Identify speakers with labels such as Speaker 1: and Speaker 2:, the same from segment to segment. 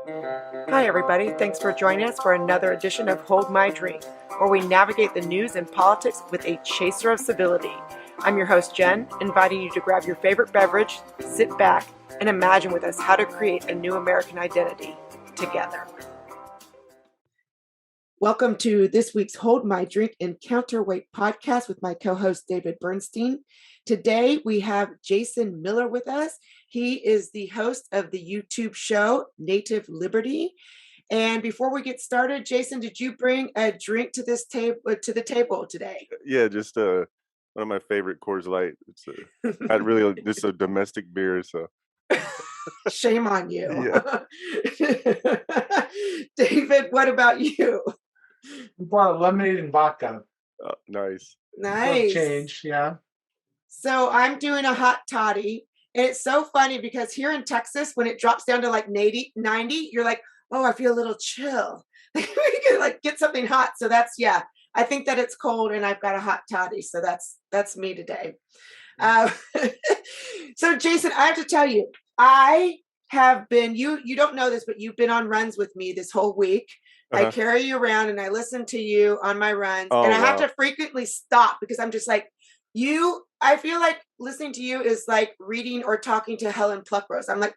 Speaker 1: Hi, everybody. Thanks for joining us for another edition of Hold My Drink, where we navigate the news and politics with a chaser of civility. I'm your host, Jen, inviting you to grab your favorite beverage, sit back, and imagine with us how to create a new American identity together. Welcome to this week's Hold My Drink and Counterweight podcast with my co-host, David Bernstein. Today, we have Jason Miller with us. He is the host of the YouTube show, Native Liberty. And before we get started, Jason, did you bring a drink to this table to the table today?
Speaker 2: Yeah, just one of my favorite Coors Light. It's not really just a domestic beer, so
Speaker 1: Shame on you.
Speaker 2: yeah.
Speaker 1: David, what about you?
Speaker 3: We bought lemonade and vodka
Speaker 2: Nice.
Speaker 3: for a
Speaker 1: Nice.
Speaker 3: change. Yeah.
Speaker 1: So I'm doing a hot toddy. And it's so funny because here in Texas, when it drops down to like 90, you're like, oh, I feel a little chill. We can like get something hot. So that's, yeah, I think that it's cold and I've got a hot toddy. So that's me today. Uh, so Jason, I have to tell you, I have been, you don't know this, but you've been on runs with me this whole week. I
Speaker 2: Uh-huh.
Speaker 1: carry you around and I listen to you on my runs.
Speaker 2: Oh,
Speaker 1: And I have
Speaker 2: wow.
Speaker 1: to frequently stop because I'm just like, I feel like listening to you is like reading or talking to Helen Pluckrose. I'm like,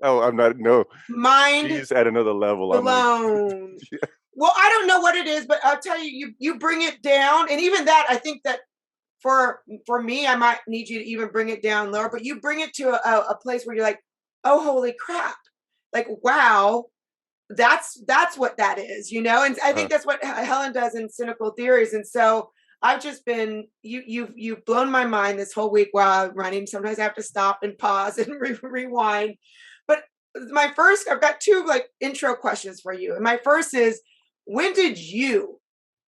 Speaker 2: Oh, I'm not. No,
Speaker 1: mind
Speaker 2: she's at another level. I'm like,
Speaker 1: blown.
Speaker 2: yeah.
Speaker 1: Well, I don't know what it is, but I'll tell you, you bring it down. And even that, I think that for me, I might need you to even bring it down lower, but you bring it to a place where you're like, oh, holy crap. Like, wow, that's what that is, you know? And I think
Speaker 2: Uh,
Speaker 1: that's what Helen does in Cynical Theories. And so I've just been, you've blown my mind this whole week while I'm running. Sometimes I have to stop and pause and rewind. But I've got two like intro questions for you. And my first is, when did you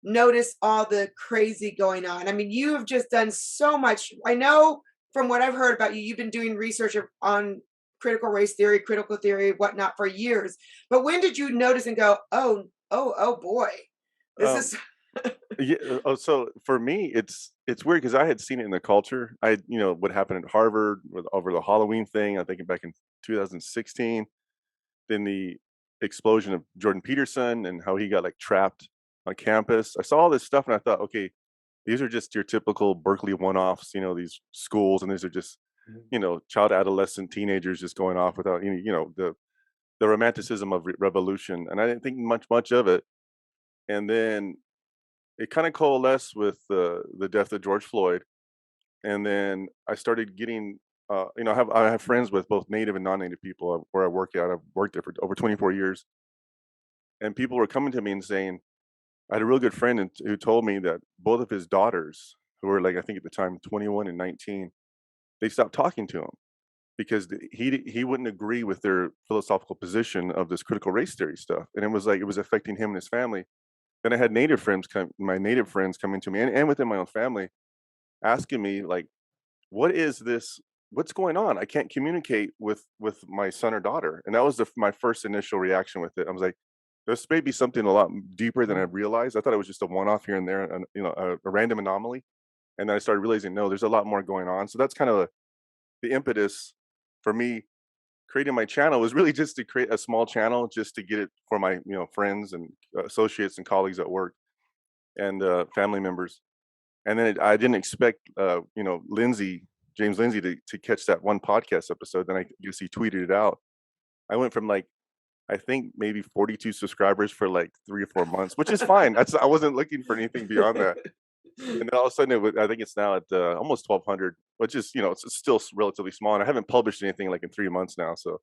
Speaker 1: notice all the crazy going on? I mean, you have just done so much. I know from what I've heard about you, you've been doing research on critical race theory, critical theory, whatnot for years. But when did you notice and go, oh boy, this
Speaker 2: um,
Speaker 1: is
Speaker 2: yeah. So for me, it's weird because I had seen it in the culture. What happened at Harvard over the Halloween thing. I think back in 2016. Then the explosion of Jordan Peterson and how he got like trapped on campus. I saw all this stuff and I thought, okay, these are just your typical Berkeley one-offs, these schools, and these are just, child adolescent teenagers just going off without any, the romanticism of revolution. And I didn't think much of it. And then it kind of coalesced with the death of George Floyd. And then I started getting, I have friends with both native and non-native people where I work at. I've worked there for over 24 years, and people were coming to me and saying, I had a real good friend who told me that both of his daughters, who were like I think at the time 21 and 19, they stopped talking to him because he wouldn't agree with their philosophical position of this critical race theory stuff, and it was like it was affecting him and his family. Then I had my native friends coming to me, and within my own family, asking me like, what is this? What's going on? I can't communicate with my son or daughter, and that was my first initial reaction with it. I was like, this may be something a lot deeper than I realized. I thought it was just a one-off here and there, and a random anomaly. And then I started realizing, no, there's a lot more going on. So that's kind of the impetus for me creating my channel was really just to create a small channel, just to get it for my friends and associates and colleagues at work and family members. And then I didn't expect James Lindsay to catch that one podcast episode. Then I guess he tweeted it out. I went from like I think maybe 42 subscribers for like 3 or 4 months, which is fine. I wasn't looking for anything beyond that. And then all of a sudden, I think it's now at almost 1,200, which is it's still relatively small. And I haven't published anything like in 3 months now. So,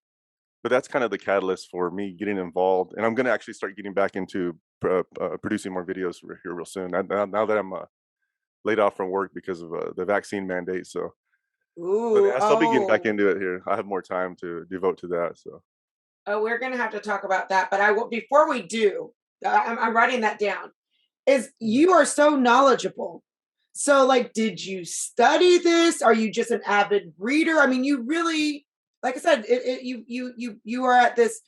Speaker 2: but that's kind of the catalyst for me getting involved. And I'm going to actually start getting back into producing more videos here real soon. Now that I'm laid off from work because of the vaccine mandate. So, but
Speaker 1: ooh,
Speaker 2: I'll be getting back into it here. I have more time to devote to that. So.
Speaker 1: oh, we're gonna have to talk about that. But I will before we do, I'm writing that down. Is you are so knowledgeable. So, like, did you study this? Are you just an avid reader? I mean, you really, like I said, you are at this.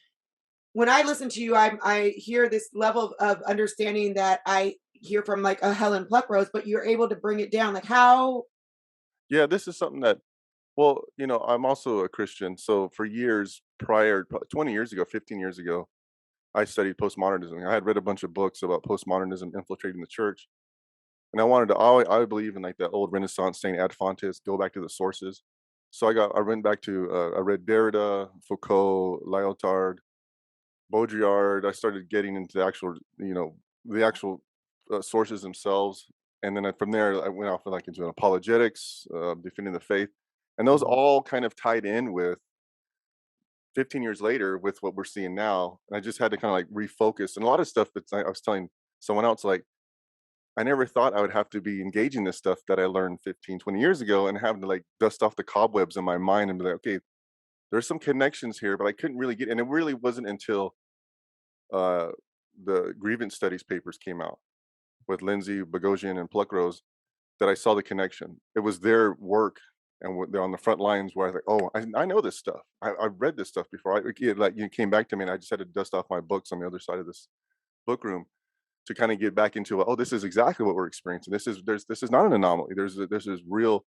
Speaker 1: When I listen to you, I hear this level of understanding that I hear from like a Helen Pluckrose, but you're able to bring it down. Like how?
Speaker 2: Yeah, this is something that Well, I'm also a Christian, so for years prior, 20 years ago, 15 years ago, I studied postmodernism. I had read a bunch of books about postmodernism infiltrating the church, and I wanted to. I believe in like that old Renaissance Saint Ad Fontes, go back to the sources. So I went back to I read Derrida, Foucault, Lyotard, Baudrillard. I started getting into the actual sources themselves, and then from there I went off like into apologetics, defending the faith, and those
Speaker 3: Mhm.
Speaker 2: all kind of tied in with 15 years later with what we're seeing now. And I just had to kind of like refocus, and a lot of stuff that I was telling someone else, like I never thought I would have to be engaging this stuff that I learned 15, 20 years ago and having to like dust off the cobwebs in my mind and be like, okay, there's some connections here, but I couldn't really get, and it really wasn't until uh, the grievance studies papers came out with Lindsay, Bogosian, and Pluckrose that I saw the connection. It was their work and they're on the front lines where I was like, oh, I know this stuff. I've read this stuff before. Like you came back to me and I just had to dust off my books on the other side of this book room to kind of get back into, oh, this is exactly what we're experiencing. This is not an anomaly. There's this real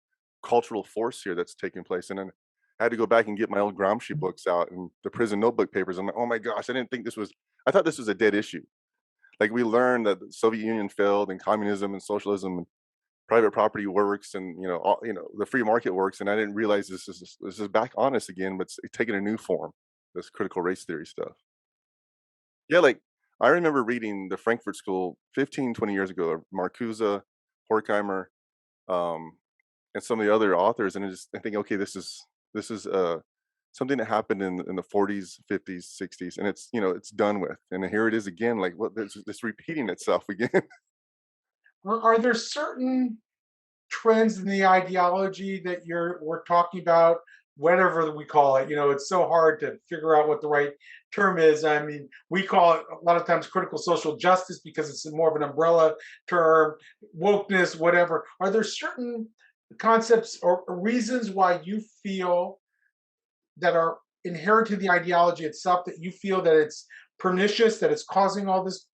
Speaker 2: cultural force here that's taking place. And then I had to go back and get my old Gramsci books out and the prison notebook papers. I'm like, oh my gosh, I didn't think this was. I thought this was a dead issue. Like we learned that the Soviet Union failed and communism and socialism and private property works and the free market works, and I didn't realize this is back on us again, but it's taking a new form, this critical race theory stuff. Yeah, like I remember reading the Frankfurt School 15, 20 years ago, Marcuse, Horkheimer, um, and some of the other authors, and I think, okay, this is something that happened in the 40s, 50s, 60s, and it's done with, and here it is again, like what this repeating itself again.
Speaker 3: Are there certain trends in the ideology that we're talking about, whatever we call it? It's so hard to figure out what the right term is. I mean, we call it a lot of times critical social justice because it's more of an umbrella term, wokeness, whatever. Are there certain concepts or reasons why you feel that are inherent to the ideology itself that you feel that it's pernicious, that it's causing all this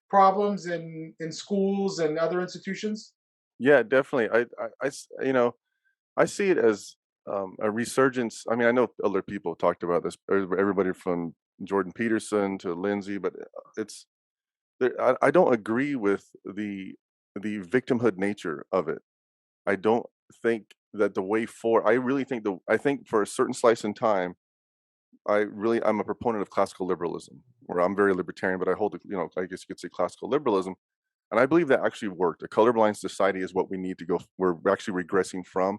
Speaker 3: problems in schools and other institutions?
Speaker 2: Yeah, definitely. I see it as a resurgence. I mean, I know other people talked about this, everybody from Jordan Peterson to Lindsay, but it's I don't agree with the victimhood nature of it. I don't think that the way forward. I think for a certain slice in time, I'm a proponent of classical liberalism, where I'm very libertarian, but I hold, I guess you could say classical liberalism, and I believe that actually worked. A colorblind society is what we need to go. We're actually regressing from,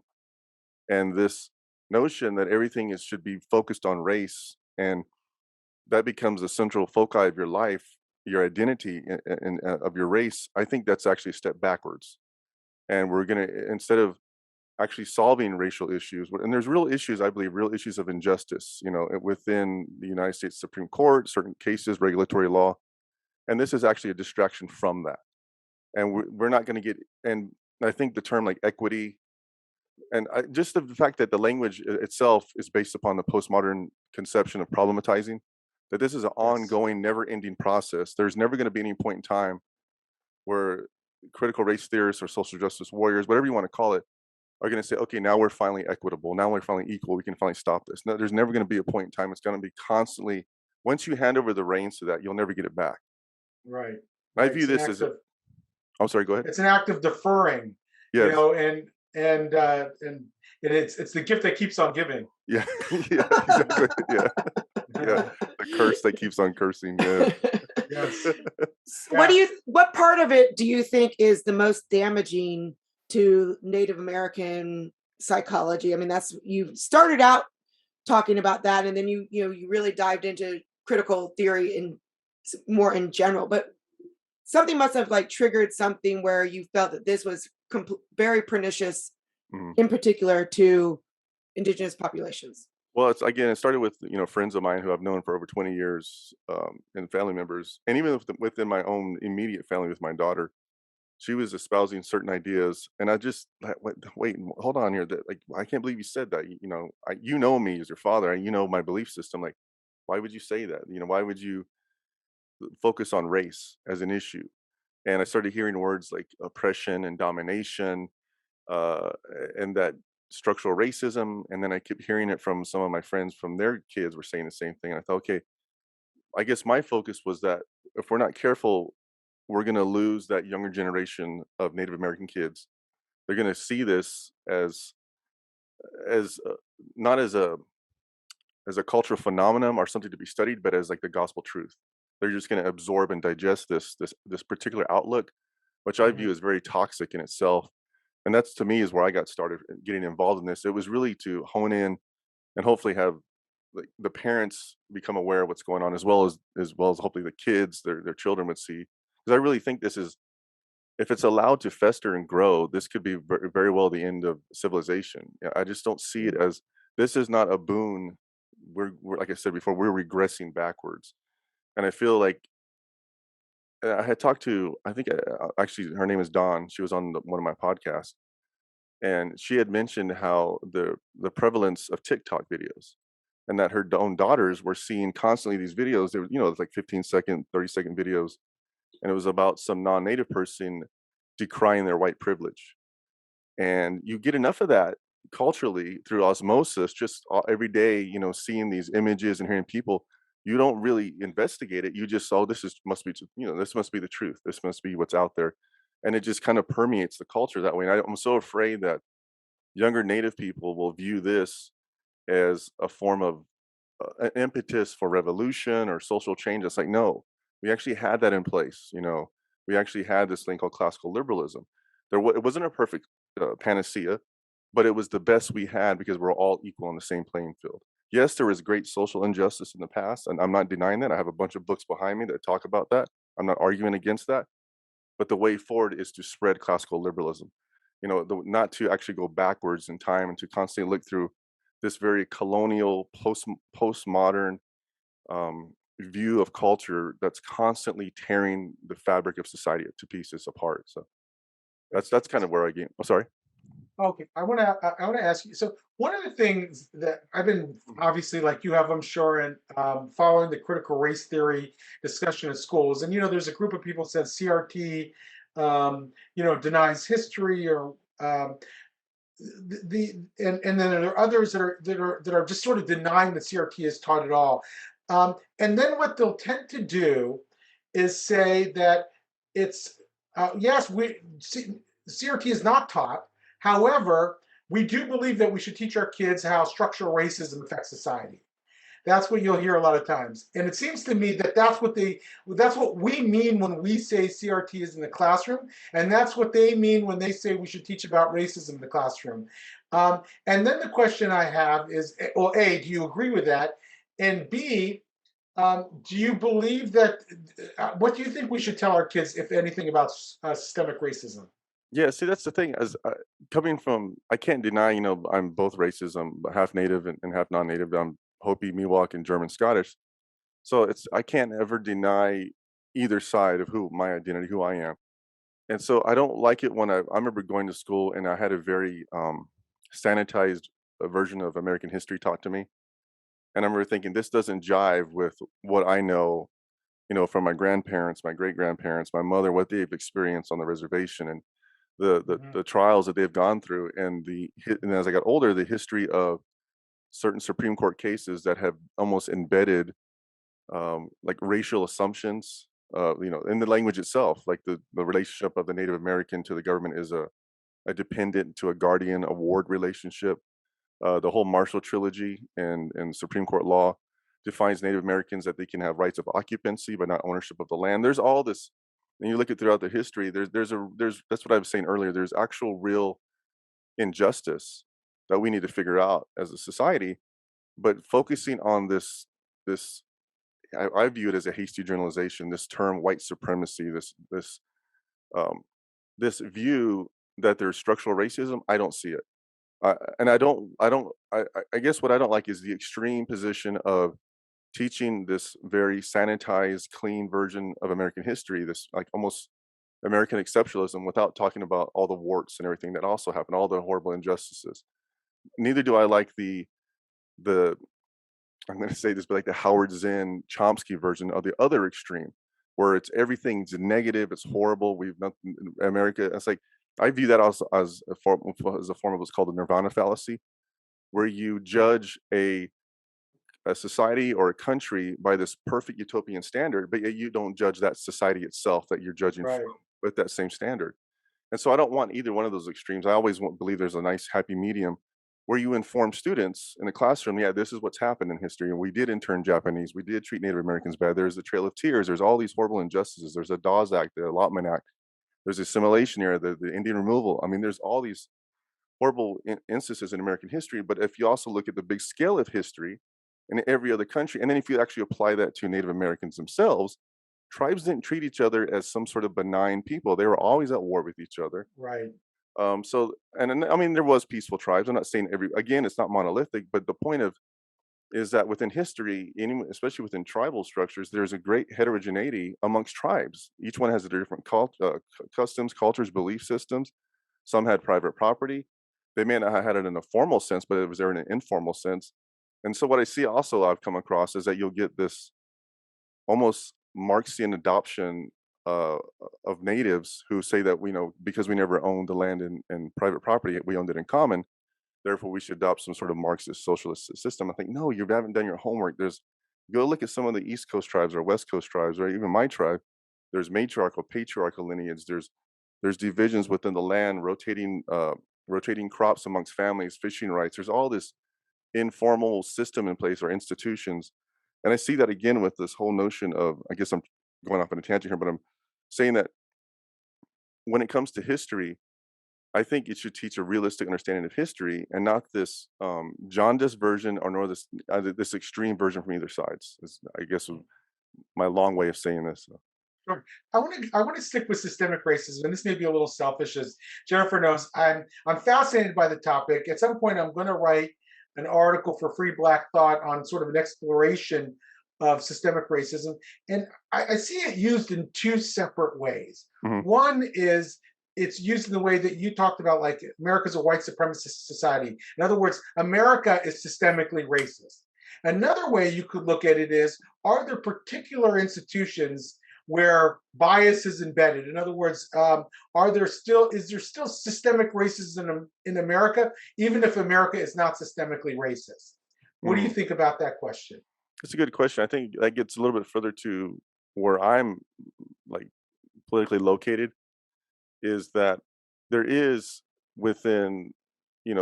Speaker 2: and this notion that everything should be focused on race, and that becomes a central foci of your life, your identity of your race. I think that's actually a step backwards, and we're gonna, instead of actually solving racial issues, and there's real issues, I believe, real issues of injustice, within the United States Supreme Court, certain cases, regulatory law, and this is actually a distraction from that, and we're not going to get. And I think the term like equity, and just the fact that the language itself is based upon the postmodern conception of problematizing, that this is an
Speaker 3: Yes.
Speaker 2: ongoing, never-ending process. There's never going to be any point in time where critical race theorists or social justice warriors, whatever you want to call it, are going to say, okay, now we're finally equitable. Now we're finally equal. We can finally stop this. No, there's never going to be a point in time. It's going to be constantly. Once you hand over the reins to that, you'll never get it back.
Speaker 3: Right.
Speaker 2: I
Speaker 3: Right.
Speaker 2: view this as. I'm sorry. Go ahead.
Speaker 3: It's an act of deferring,
Speaker 2: Yes.
Speaker 3: and it's the gift that keeps on giving.
Speaker 2: Yeah. Yeah. Exactly. Yeah. Yeah. The curse that keeps on cursing. Yeah.
Speaker 3: Yes.
Speaker 1: What do
Speaker 3: Yeah.
Speaker 1: what part of it do you think is the most damaging to Native American psychology? I mean, that's you started out talking about that, and then you really dived into critical theory in more in general. But something must have like triggered something where you felt that this was very pernicious,
Speaker 2: Mhm.
Speaker 1: in particular to indigenous populations.
Speaker 2: Well, it started with friends of mine who I've known for over 20 years, and family members, and even within my own immediate family with my daughter. She was espousing certain ideas, and I just like, wait, hold on here. That like I can't believe you said that. You know me as your father, and you know my belief system. Like, why would you say that? Why would you focus on race as an issue? And I started hearing words like oppression and domination, uh, and that. structural racism, and then I kept hearing it from some of my friends from their kids were saying the same thing. I thought, okay, I guess my focus was that if we're not careful, we're going to lose that younger generation of Native American kids. They're going to see this as not as a cultural phenomenon or something to be studied, but as like the gospel truth. They're just going to absorb and digest this particular outlook, which I view
Speaker 3: Mhm.
Speaker 2: as very toxic in itself. And that's to me is where I got started getting involved in this. It was really to hone in and hopefully have like the parents become aware of what's going on, as well as hopefully the kids, their children would see. Because I really think this is, if it's allowed to fester and grow, this could be very well the end of civilization. Yeah, I just don't see it as, this is not a boon. We're like I said before, we're regressing backwards, and I feel like I had talked to, I think actually her name is Dawn. She was on one of my podcasts, and she had mentioned how the prevalence of TikTok videos, and that her own daughters were seeing constantly these videos. They were, it's like 15-second, 30-second videos, and it was about some non-native person decrying their white privilege. And you get enough of that culturally through osmosis, just every day, seeing these images and hearing people. You don't really investigate it. You just, oh, this is must be, this must be the truth. This must be what's out there, and it just kind of permeates the culture that way. And I'm so afraid that younger Native people will view this as a form of an impetus for revolution or social change. It's like, no, we actually had that in place. We actually had this thing called classical liberalism. It wasn't a perfect panacea, but it was the best we had because we're all equal on the same playing field. Yes, there was great social injustice in the past, and I'm not denying that. I have a bunch of books behind me that talk about that. I'm not arguing against that, but the way forward is to spread classical liberalism. Not to actually go backwards in time and to constantly look through this very colonial, postmodern view of culture that's constantly tearing the fabric of society to pieces apart. So that's kind of where I get. Oh, sorry.
Speaker 3: Okay, I want to ask you. So one of the things that I've been obviously, like you have, I'm sure, and following the critical race theory discussion at schools, and there's a group of people said CRT, denies history, or and then there are others that are just sort of denying that CRT is taught at all. And then what they'll tend to do is say that it's yes, CRT is not taught. However, we do believe that we should teach our kids how structural racism affects society. That's what you'll hear a lot of times. And it seems to me that that's what we mean when we say CRT is in the classroom. And that's what they mean when they say we should teach about racism in the classroom. And then the question I have is, well, A, do you agree with that? And B, do you believe that, what do you think we should tell our kids, if anything, about systemic racism?
Speaker 2: Yeah, see, that's the thing. As coming from, I can't deny, I'm both races. I'm half native and half non-native. I'm Hopi, Miwok, and German Scottish. So I can't ever deny either side of who my identity, who I am. And so I don't like it when I remember going to school and I had a very sanitized version of American history taught to me. And I remember thinking, this doesn't jive with what I know, from my grandparents, my great grandparents, my mother, what they've experienced on the reservation, and the the,
Speaker 3: Mhm.
Speaker 2: the trials that they've gone through, and and as I got older, the history of certain Supreme Court cases that have almost embedded like racial assumptions, in the language itself, like the relationship of the Native American to the government is a dependent to a guardian award relationship. The whole Marshall Trilogy and Supreme Court law defines Native Americans that they can have rights of occupancy but not ownership of the land. There's all this, and you look at throughout the history. There's that's what I was saying earlier. There's actual real injustice that we need to figure out as a society. But focusing on this I view it as a hasty generalization. This term white supremacy, um, this view that there's structural racism. I don't see it. And I guess what I don't like is the extreme position of teaching this very sanitized, clean version of American history, this like almost American exceptionalism, without talking about all the warts and everything that also happened, all the horrible injustices. Neither do I like the I'm going to say this, but like the Howard Zinn Chomsky version of the other extreme, where it's everything's negative, it's horrible. We've nothing America. It's like I view that also as a form of what's called the nirvana fallacy, where you judge a society or a country by this perfect utopian standard, but yet you don't judge that society itself that you're judging from
Speaker 3: Right.
Speaker 2: with that same standard. And so I don't want either one of those extremes. I always believe there's a nice happy medium where you inform students in the classroom, yeah, this is what's happened in history. And we did intern Japanese. We did treat Native Americans bad. There's the Trail of Tears. There's all these horrible injustices. There's a Dawes Act, the Allotment Act. There's the assimilation era, the Indian removal. I mean, there's all these horrible instances in American history. But if you also look at the big scale of history in every other country, and then if you actually apply that to Native Americans themselves, tribes didn't treat each other as some sort of benign people. They were always at war with each other.
Speaker 3: Right.
Speaker 2: So, and I mean, there was peaceful tribes. I'm not saying again, it's not monolithic, but the point of is that within history, especially within tribal structures, there's a great heterogeneity amongst tribes. Each one has a different customs, cultures, belief systems. Some had private property. They may not have had it in a formal sense, but it was there in an informal sense. And so what I see also I've come across is that you'll get this almost Marxian adoption uh, of natives who say that because we never owned the land and private property, we owned it in common. Therefore, we should adopt some sort of Marxist socialist system. I think no, you haven't done your homework. Go look at some of the East Coast tribes or West Coast tribes, or even my tribe. There's matriarchal, patriarchal lineage. There's divisions within the land, rotating crops amongst families, fishing rights. There's all this informal system in place or institutions. And I see that again with this whole notion of, I guess I'm going off on a tangent here, but I'm saying that when it comes to history, I think it should teach a realistic understanding of history and not this jaundiced version or nor this extreme version from either sides. I guess my long way of saying this.
Speaker 3: Sure. I want to stick with systemic racism, and this may be a little selfish, as Jennifer knows. I'm fascinated by the topic. At some point, I'm going to write an article for Free Black Thought on sort of an exploration of systemic racism, and I see it used in two separate ways.
Speaker 2: Hmm.
Speaker 3: One is it's used in the way that you talked about, like America's a white supremacist society. In other words, America is systemically racist. Another way you could look at it is, are there particular institutions where bias is embedded? In other words, is there still systemic racism in America, even if America is not systemically racist? What do you
Speaker 2: Hmm.
Speaker 3: think about that question?
Speaker 2: It's a good question. I think that gets a little bit further to where I'm like politically located is that there is within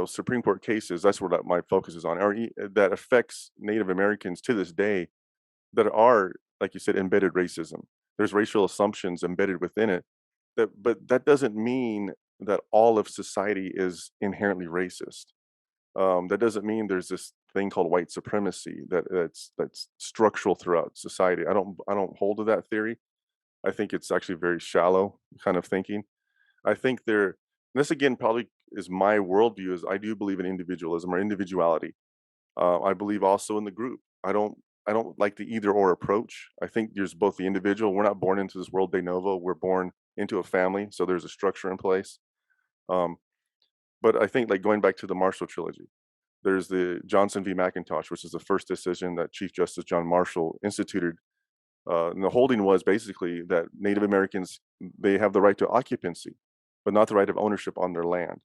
Speaker 2: Supreme Court cases. That's what my focus is on, or that affects Native Americans to this day that are, like you said, embedded racism. There's racial assumptions embedded within it. But that doesn't mean that all of society is inherently racist. That doesn't mean there's this thing called white supremacy that's structural throughout society. I don't hold to that theory. I think it's actually very shallow kind of thinking. I think this again probably is my worldview. Is I do believe in individualism or individuality. I believe also in the group. I don't like the either or approach. I think there's both the individual. We're not born into this world de novo. We're born into a family, so there's a structure in place. Um, but I think like going back to the Marshall trilogy, there's the Johnson v. McIntosh, which is the first decision that Chief Justice John Marshall instituted. And the holding was basically that Native Americans, they have the right to occupancy, but not the right of ownership on their land,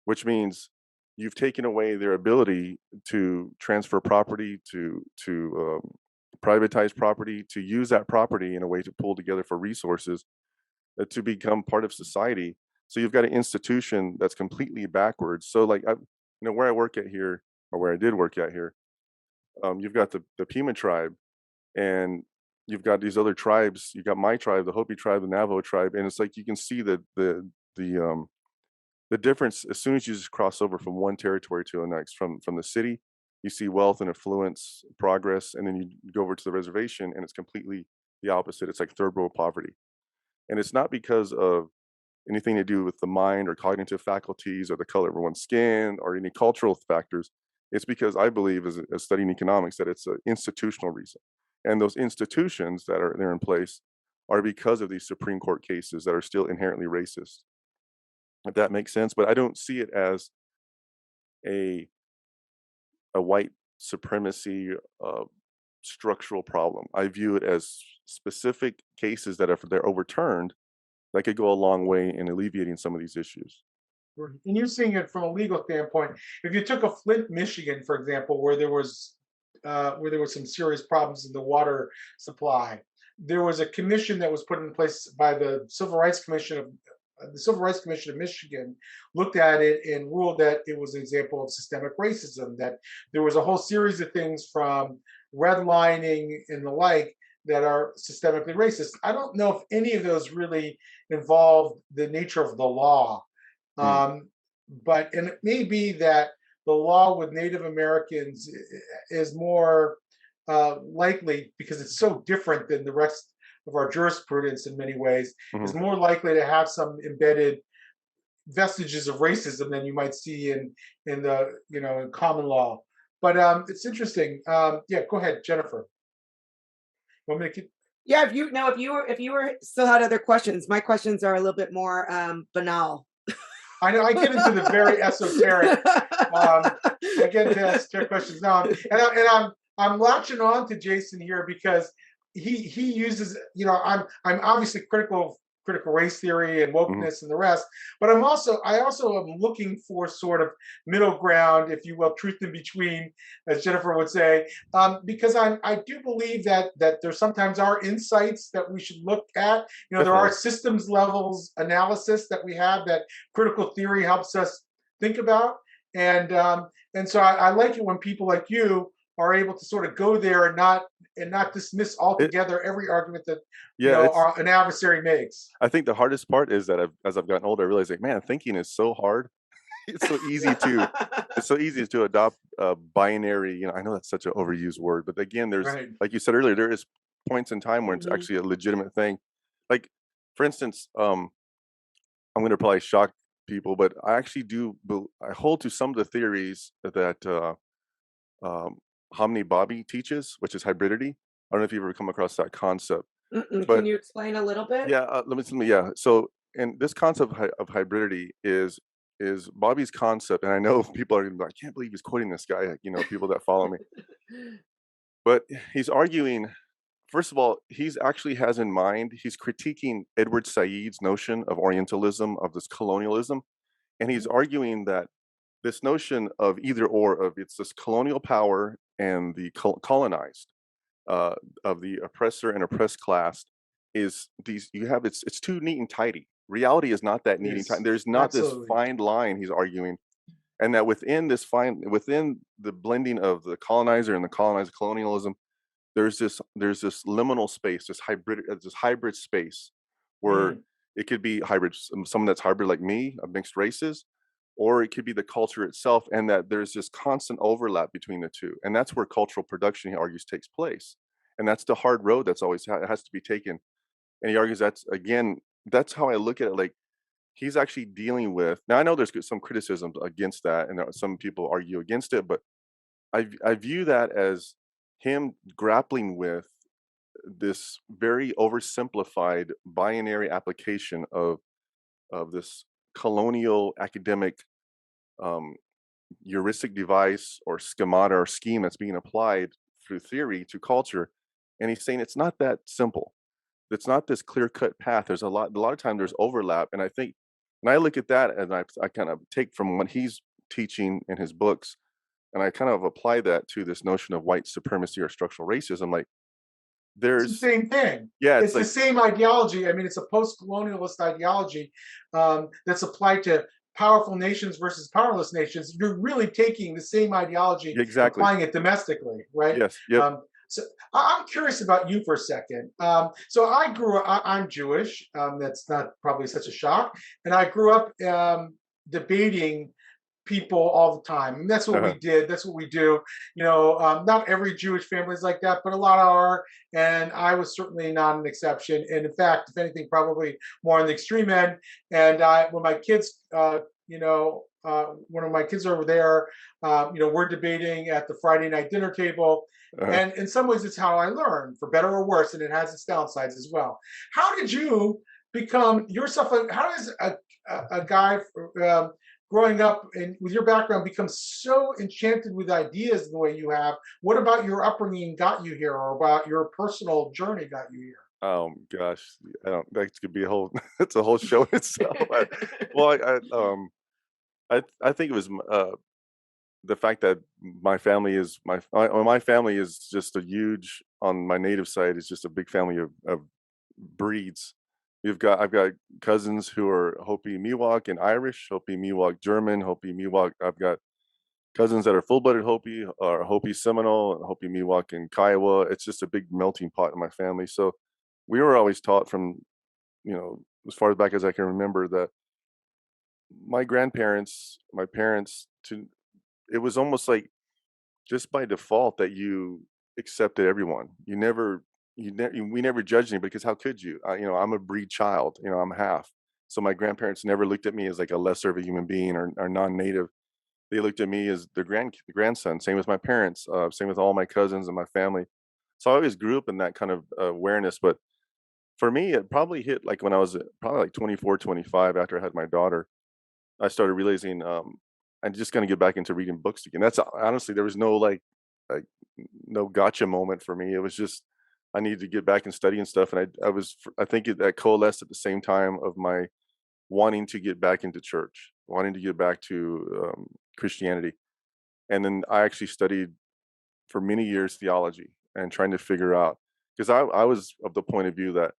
Speaker 2: which means you've taken away their ability to transfer property, to privatize property, to use that property in a way to pull together for resources, to become part of society. So you've got an institution that's completely backwards. So like where I work at here, or where I did work at here, you've got the Pima tribe, and you've got these other tribes. You got my tribe, the Hopi tribe, the Navajo tribe, and it's like you can see the difference as soon as you just cross over from one territory to the next. From the city, you see wealth and affluence, progress, and then you go over to the reservation, and it's completely the opposite. It's like third world poverty, and it's not because of anything to do with the mind or cognitive faculties or the color of one's skin or any cultural factors. It's because I believe, as studying economics, that it's an institutional reason. And those institutions that are there in place are because of these Supreme Court cases that are still inherently racist. If that makes sense. But I don't see it as a white supremacy structural problem. I view it as specific cases that if they're overturned, that could go a long way in alleviating some of these issues.
Speaker 3: Right. And you're seeing it from a legal standpoint. If you took a Flint, Michigan, for example, where there was some serious problems in the water supply, there was a commission that was put in place by the Civil Rights Commission of Michigan, looked at it and ruled that it was an example of systemic racism. That there was a whole series of things from redlining and the like that are systemically racist. I don't know if any of those really involve the nature of the law.
Speaker 2: Mm,
Speaker 3: Um, but and it may be that the law with Native Americans is more likely, because it's so different than the rest of our jurisprudence in many ways,
Speaker 2: mhm.
Speaker 3: is more likely to have some embedded vestiges of racism than you might see in the in common law. But it's interesting. Yeah, go ahead, Jennifer. Want me to keep?
Speaker 1: Yeah, if you, no, if you were still had other questions, my questions are a little bit more banal.
Speaker 3: I know I get into the very esoteric. Um, I get into esoteric questions now, I'm latching on to Jason here because he uses, I'm obviously critical of critical race theory and
Speaker 2: Mhm.
Speaker 3: wokeness and the rest, but I also am looking for sort of middle ground, if you will, truth in between, as Jennifer would say, because I do believe that there sometimes are insights that we should look at. There are
Speaker 2: Definitely.
Speaker 3: systems levels analysis that we have that critical theory helps us think about, and so I like it when people like you are able to sort of go there and not dismiss
Speaker 2: It
Speaker 3: altogether every argument that
Speaker 2: yeah, it's
Speaker 3: an adversary makes.
Speaker 2: I think the hardest part is that as I've gotten older, I realize like, man, thinking is so hard. It's so easy to it's so easy to adopt a binary, I know that's such an overused word, but again, there's
Speaker 3: Right.
Speaker 2: like you said earlier, there is points in time where it's
Speaker 1: Mhm.
Speaker 2: actually a legitimate thing. Like, for instance, I'm gonna probably shock people, but I actually I hold to some of the theories that um, Hamni Bobby teaches, which is hybridity. I don't know if you've ever come across that concept,
Speaker 1: Mm-mm. Can
Speaker 2: but
Speaker 1: you explain a little bit?
Speaker 2: yeah, yeah. So, and this concept of hybridity is Bobby's concept, and I know people are gonna be like, I can't believe he's quoting this guy. People that follow me, but he's arguing. First of all, he's actually has in mind. He's critiquing Edward Said's notion of Orientalism, of this colonialism, and he's arguing that this notion of either or, of it's this colonial power and the colonized, uh, of the oppressor and oppressed class, is these you have it's too neat and tidy. Reality is not that neat and tidy.
Speaker 3: Yes,
Speaker 2: There's not this
Speaker 3: absolutely.
Speaker 2: fine line, he's arguing, and that within the blending of the colonizer and the colonized colonialism, there's this liminal space, this hybrid space where
Speaker 3: Mm,
Speaker 2: it could be hybrid, someone that's hybrid like me, of mixed races, or it could be the culture itself, and that there's this constant overlap between the two, and that's where cultural production, he argues, takes place, and that's the hard road that's always it has to be taken. And he argues that's how I look at it. Like, he's actually dealing with, now I know there's some criticisms against that, and some people argue against it, but I view that as him grappling with this very oversimplified binary application of this colonial academic, um, heuristic device or schemata or scheme that's being applied through theory to culture. And he's saying it's not that simple. It's not this clear cut path. There's a lot of time there's overlap. And I think, and I look at that and I kind of take from what he's teaching in his books, and I kind of apply that to this notion of white supremacy or structural racism. Like,
Speaker 3: it's the
Speaker 2: there's,
Speaker 3: same thing.
Speaker 2: yeah, it's
Speaker 3: It's the
Speaker 2: like,
Speaker 3: same ideology. I mean, it's a post-colonialist ideology that's applied to powerful nations versus powerless nations. You're really taking the same ideology
Speaker 2: yeah,
Speaker 3: and
Speaker 2: exactly.
Speaker 3: applying it domestically, right?
Speaker 2: Yes. Yep.
Speaker 3: So I'm curious about you for a second. So I grew up. I'm Jewish. That's not probably such a shock. And I grew up debating people all the time. And that's what we
Speaker 2: Uh-huh.
Speaker 3: did. That's what we do. Not every Jewish family is like that, but a lot are. And I was certainly not an exception. And in fact, if anything, probably more on the extreme end. And when my kids, one of my kids over there, we're debating at the Friday night dinner table.
Speaker 2: Uh-huh.
Speaker 3: And in some ways, it's how I learn, for better or worse, and it has its downsides as well. How did you become yourself? How does a guy growing up and with your background become so enchanted with ideas in the way you have? What about your upbringing got you here, or about your personal journey got you here?
Speaker 2: Gosh, I don't. That could be a whole. It's a whole show itself. Well, I think it was the fact that my family is just a huge on my native side is just a big family of breeds. I've got cousins who are Hopi Miwok and Irish, Hopi Miwok German, Hopi Miwok. I've got cousins that are full-blooded Hopi, or Hopi Seminole, and Hopi Miwok and Kiowa. It's just a big melting pot in my family. So we were always taught from, as far back as I can remember, that my grandparents, my parents, to it was almost like just by default that you accepted everyone. We never judged anybody because how could you? I'm a breed child. I'm half. So my grandparents never looked at me as like a lesser of a human being or non-native. They looked at me as the grandson. Same with my parents. Same with all my cousins and my family. So I always grew up in that kind of awareness. But for me, it probably hit like when I was probably like 24, 25 after I had my daughter. I started realizing I'm just gonna get back into reading books again. That's honestly there was no like no gotcha moment for me. It was just I needed to get back and study and stuff. And I think that coalesced at the same time of my wanting to get back into church, wanting to get back to Christianity. And then I actually studied for many years theology and trying to figure out because I was of the point of view that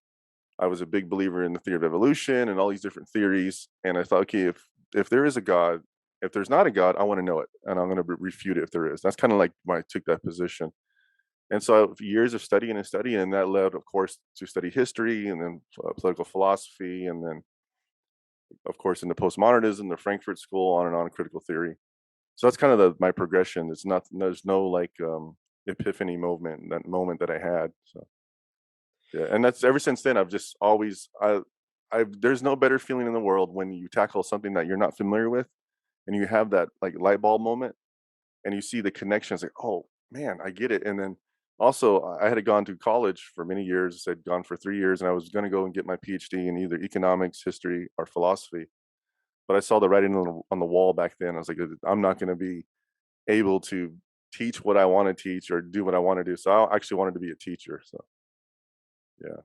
Speaker 2: I was a big believer in the theory of evolution and all these different theories. And I thought, okay, if there is a God, if there's not a God, I want to know it, and I'm going to refute it if there is. That's kind of like when I took that position. And so years of studying and studying, and that led, of course, to study history and then political philosophy, and then, of course, into postmodernism, the Frankfurt School, on and on, critical theory. So that's kind of my progression. It's not there's no like epiphany moment that I had. So yeah, and that's ever since then. I've just always I there's no better feeling in the world when you tackle something that you're not familiar with, and you have that like light bulb moment, and you see the connections. Like, oh man, I get it. And then also, I had gone to college for many years. I'd gone for 3 years, and I was going to go and get my PhD in either economics, history, or philosophy. But I saw the writing on the wall back then. I was like, I'm not going to be able to teach what I want to teach or do what I want to do. So I actually wanted to be a teacher. So yeah,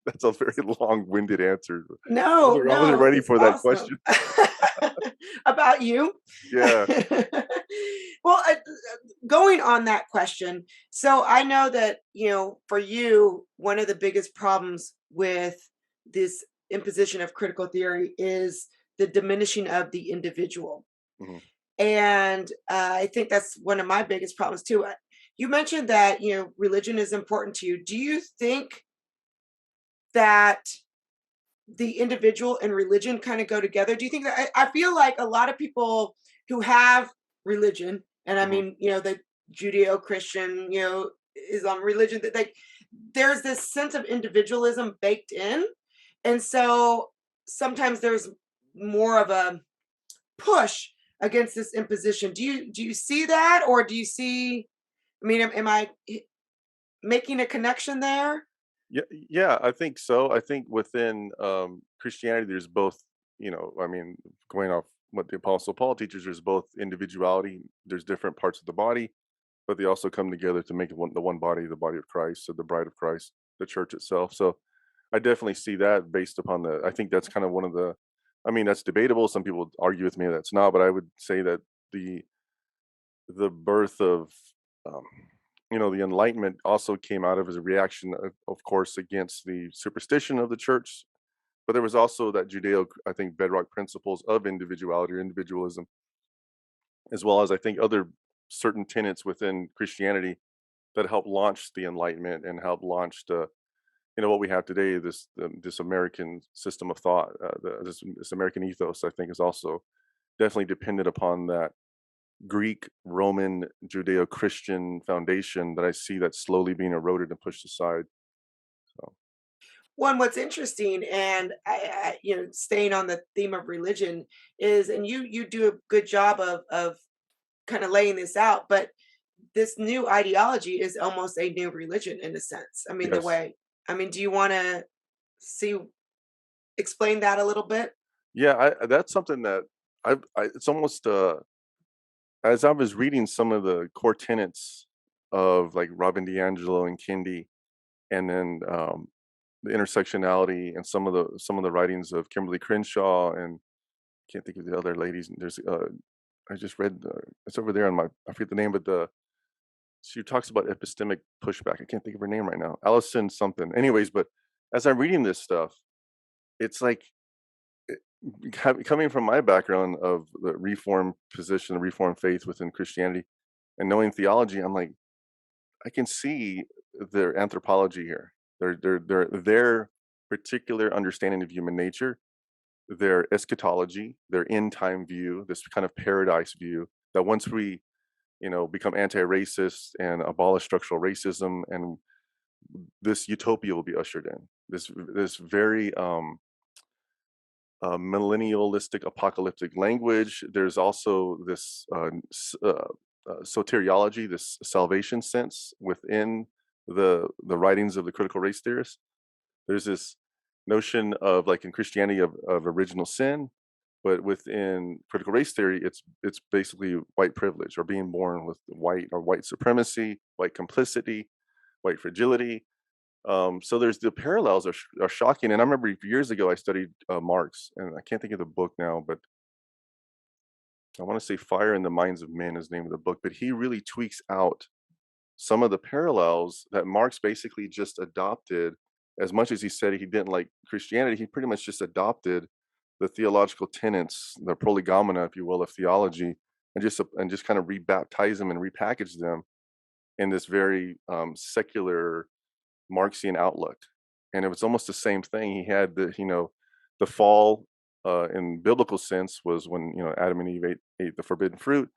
Speaker 2: that's a very long-winded answer.
Speaker 1: No,
Speaker 2: I wasn't
Speaker 1: no,
Speaker 2: ready
Speaker 1: it's
Speaker 2: for that
Speaker 1: awesome.
Speaker 2: question.
Speaker 1: About you?
Speaker 2: Yeah.
Speaker 1: Well, going on that question, so I know that, for you, one of the biggest problems with this imposition of critical theory is the diminishing of the individual.
Speaker 2: Mhm.
Speaker 1: And I think that's one of my biggest problems too. You mentioned that, religion is important to you. Do you think that the individual and religion kind of go together? Do you think that I feel like a lot of people who have religion, and I
Speaker 2: Mhm.
Speaker 1: mean, the Judeo-Christian, Islam religion, that like there's this sense of individualism baked in. And so sometimes there's more of a push against this imposition. Do you see that, or do you see, I mean, am I making a connection there?
Speaker 2: Yeah, yeah, I think so. I think within Christianity, there's both, I mean, going off what the Apostle Paul teaches, there's both individuality, there's different parts of the body, but they also come together to make the one body, the body of Christ, so the bride of Christ, the church itself. So I definitely see that based upon I think that's kind of one of I mean, that's debatable. Some people would argue with me that's not, but I would say that the the birth um, the Enlightenment also came out of as a reaction, of course, against the superstition of the church. But there was also that I think, bedrock principles of individuality or individualism, as well as I think other certain tenets within Christianity that helped launch the Enlightenment and helped launch what we have today. This American system of thought, this American ethos, I think, is also definitely dependent upon that Greek, Roman, Judeo-Christian foundation that I see that's slowly being eroded and pushed aside. So
Speaker 1: One, what's interesting, and staying on the theme of religion is, and you do a good job of kind of laying this out, but this new ideology is almost a new religion in a sense. I mean, the
Speaker 2: yes,
Speaker 1: way, I mean, do you want to see explain that a little bit?
Speaker 2: yeah, that's something that it's almost as I was reading some of the core tenets of like Robin DiAngelo and Kendi, and then the intersectionality and some of the writings of Kimberly Crenshaw, and can't think of the other ladies. There's I just read it's over there on my, I forget the name, but the she talks about epistemic pushback. I can't think of her name right now. Allison something. Anyways, but as I'm reading this stuff, it's like coming from my background of the reform position, the reform faith within Christianity, and knowing theology, I'm like, I can see their anthropology here. Their particular understanding of human nature, their eschatology, their end time view, this kind of paradise view that once we, become anti-racist and abolish structural racism, and this utopia will be ushered in. This very millennialistic apocalyptic language. There's also this soteriology, this salvation sense within the writings of the critical race theorists. There's this notion of, like, in Christianity, of original sin, but within critical race theory, it's basically white privilege, or being born with white, or white supremacy, white complicity, white fragility. So there's the parallels are shocking. And I remember years ago I studied Marx, and I can't think of the book now, but I want to say "Fire in the Minds of Men" is the name of the book. But he really tweaks out some of the parallels that Marx basically just adopted. As much as he said he didn't like Christianity, he pretty much just adopted the theological tenets, the prolegomena, if you will, of theology, and just kind of rebaptize them and repackage them in this very secular Marxian outlook. And it was almost the same thing. He had the fall in biblical sense was when, Adam and Eve ate the forbidden fruit.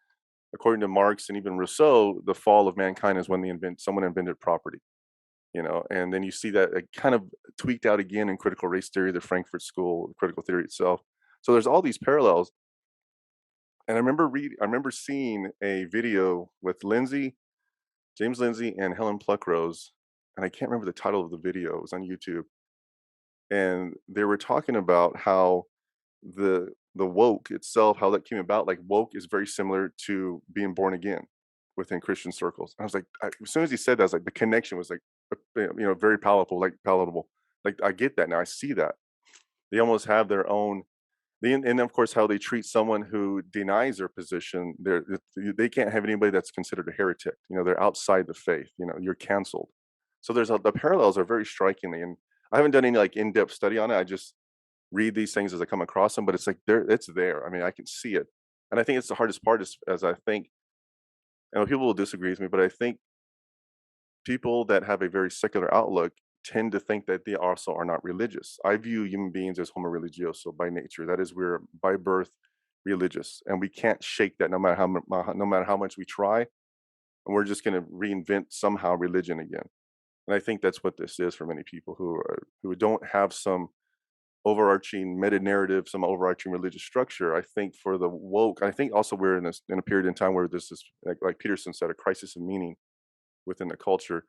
Speaker 2: According to Marx and even Rousseau, the fall of mankind is when someone invented property. And then you see that kind of tweaked out again in critical race theory, the Frankfurt School, critical theory itself. So there's all these parallels. And I remember seeing a video with James Lindsay and Helen Pluckrose, and I can't remember the title of the video. It was on YouTube, and they were talking about how the woke itself, how that came about. Like, woke is very similar to being born again within Christian circles. I was like, as soon as he said that, I was like, the connection was like, very palatable, like palatable. Like, I get that now. I see that they almost have their own. And of course, how they treat someone who denies their position. They can't have anybody that's considered a heretic. They're outside the faith. You're canceled. So the parallels are very strikingly, and I haven't done any like in-depth study on it. I just read these things as I come across them, but it's like it's there. I mean, I can see it, and I think it's the hardest part is, as I think, people will disagree with me, but I think people that have a very secular outlook tend to think that they also are not religious. I view human beings as homo religioso by nature. That is, we're by birth religious, and we can't shake that no matter how much we try, and we're just going to reinvent somehow religion again. And I think that's what this is for many people who don't have some overarching meta narrative, some overarching religious structure. I think for the woke, I think also we're in a period in time where this is, like Peterson said, a crisis of meaning within the culture.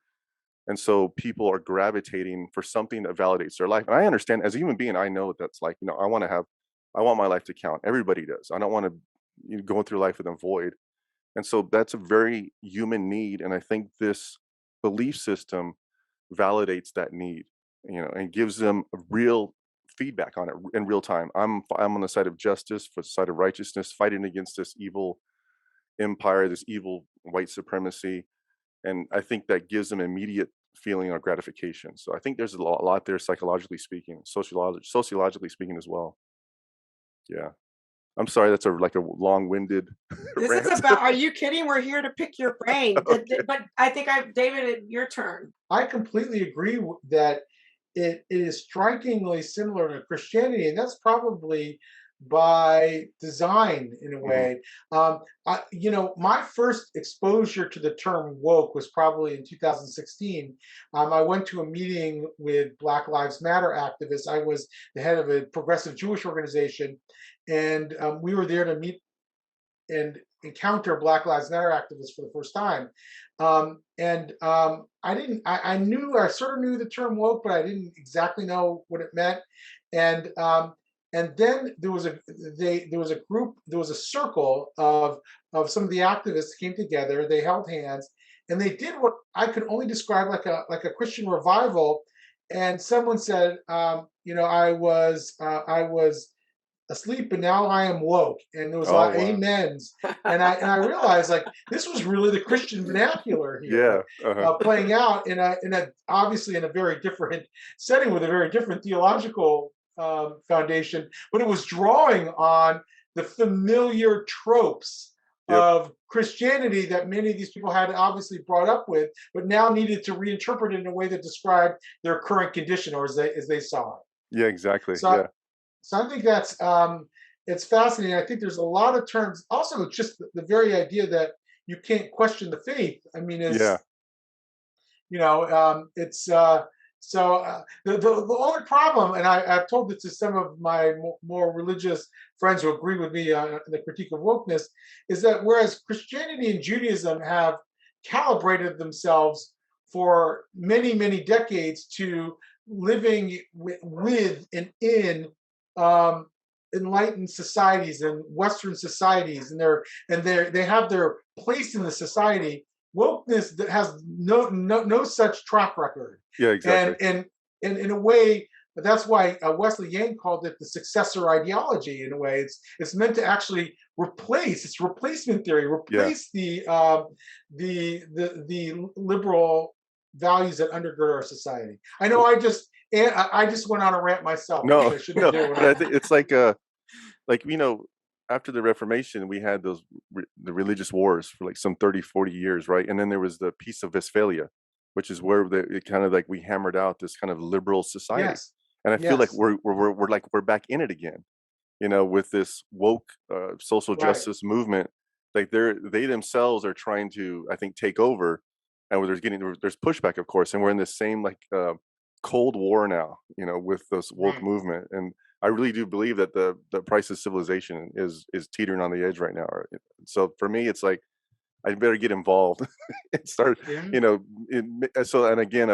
Speaker 2: And so people are gravitating for something that validates their life. And I understand, as a human being, I know what that's like. I want my life to count. Everybody does. I don't want to go through life with a void. And so that's a very human need. And I think this belief system validates that need, and gives them a real feedback on it in real time. I'm on the side of justice, for the side of righteousness, fighting against this evil empire, this evil white supremacy. And I think that gives them immediate feeling of gratification. So I think there's a lot there, psychologically speaking, sociologically speaking as well. Yeah. I'm sorry, that's like a long-winded
Speaker 1: This
Speaker 2: rant.
Speaker 1: is about, are you kidding? We're here to pick your brain.
Speaker 2: Okay.
Speaker 1: But I think David, your turn.
Speaker 3: I completely agree that it is strikingly similar to Christianity, and that's probably by design in a
Speaker 2: Mhm.
Speaker 3: way. My first exposure to the term woke was probably in 2016. I went to a meeting with Black Lives Matter activists. I was the head of a progressive Jewish organization, and we were there to meet and encounter Black Lives Matter activists for the first time. I sort of knew the term woke, but I didn't exactly know what it meant. And then there was a group, there was a circle of some of the activists came together. They held hands, and they did what I could only describe like a Christian revival. and someone said, I was asleep, and now I am woke, and there was a
Speaker 2: Oh
Speaker 3: lot of
Speaker 2: wow.
Speaker 3: amens, and I realized like this was really the Christian vernacular
Speaker 2: Yeah.
Speaker 3: here,
Speaker 2: Uh-huh.
Speaker 3: playing out in a obviously in a very different setting with a very different theological foundation, but it was drawing on the familiar tropes
Speaker 2: Yep.
Speaker 3: of Christianity that many of these people had obviously brought up with, but now needed to reinterpret it in a way that described their current condition, or as they saw it.
Speaker 2: Yeah, exactly.
Speaker 3: So
Speaker 2: Yeah.
Speaker 3: so I think that's it's fascinating. I think there's a lot of terms. Also, just the very idea that you can't question the faith. I mean,
Speaker 2: Yeah.
Speaker 3: is it's the only problem, and I've told this to some of my more religious friends who agree with me on the critique of wokeness, is that whereas Christianity and Judaism have calibrated themselves for many, many decades to living with and in um, enlightened societies and Western societies, they have their place in the society. Wokeness that has no such track record,
Speaker 2: Yeah,
Speaker 3: and
Speaker 2: exactly.
Speaker 3: and in a way, that's why Wesley Yang called it the successor ideology. In a way, it's meant to actually replace. It's replacement theory.
Speaker 2: Yeah.
Speaker 3: Replace the liberal values that undergird our society. I know
Speaker 2: Well,
Speaker 3: I just went on a rant myself, which
Speaker 2: no,
Speaker 3: I shouldn't
Speaker 2: no,
Speaker 3: do.
Speaker 2: but I think it's like after the Reformation, we had the religious wars for like some 30, 40 years, right? And then there was the Peace of Westphalia, which is where it kind of like we hammered out this kind of liberal society.
Speaker 3: Yes,
Speaker 2: And I feel like
Speaker 3: yes,
Speaker 2: we're back in it again, with this woke social
Speaker 3: right.
Speaker 2: justice movement. Like they themselves are trying to, I think, take over, and where there's pushback, of course, and we're in this same like cold war now, with this woke
Speaker 3: Right.
Speaker 2: movement. And I really do believe that the price of civilization is teetering on the edge right now. So for me, it's like I better get involved and start,
Speaker 3: Yeah.
Speaker 2: so, and again,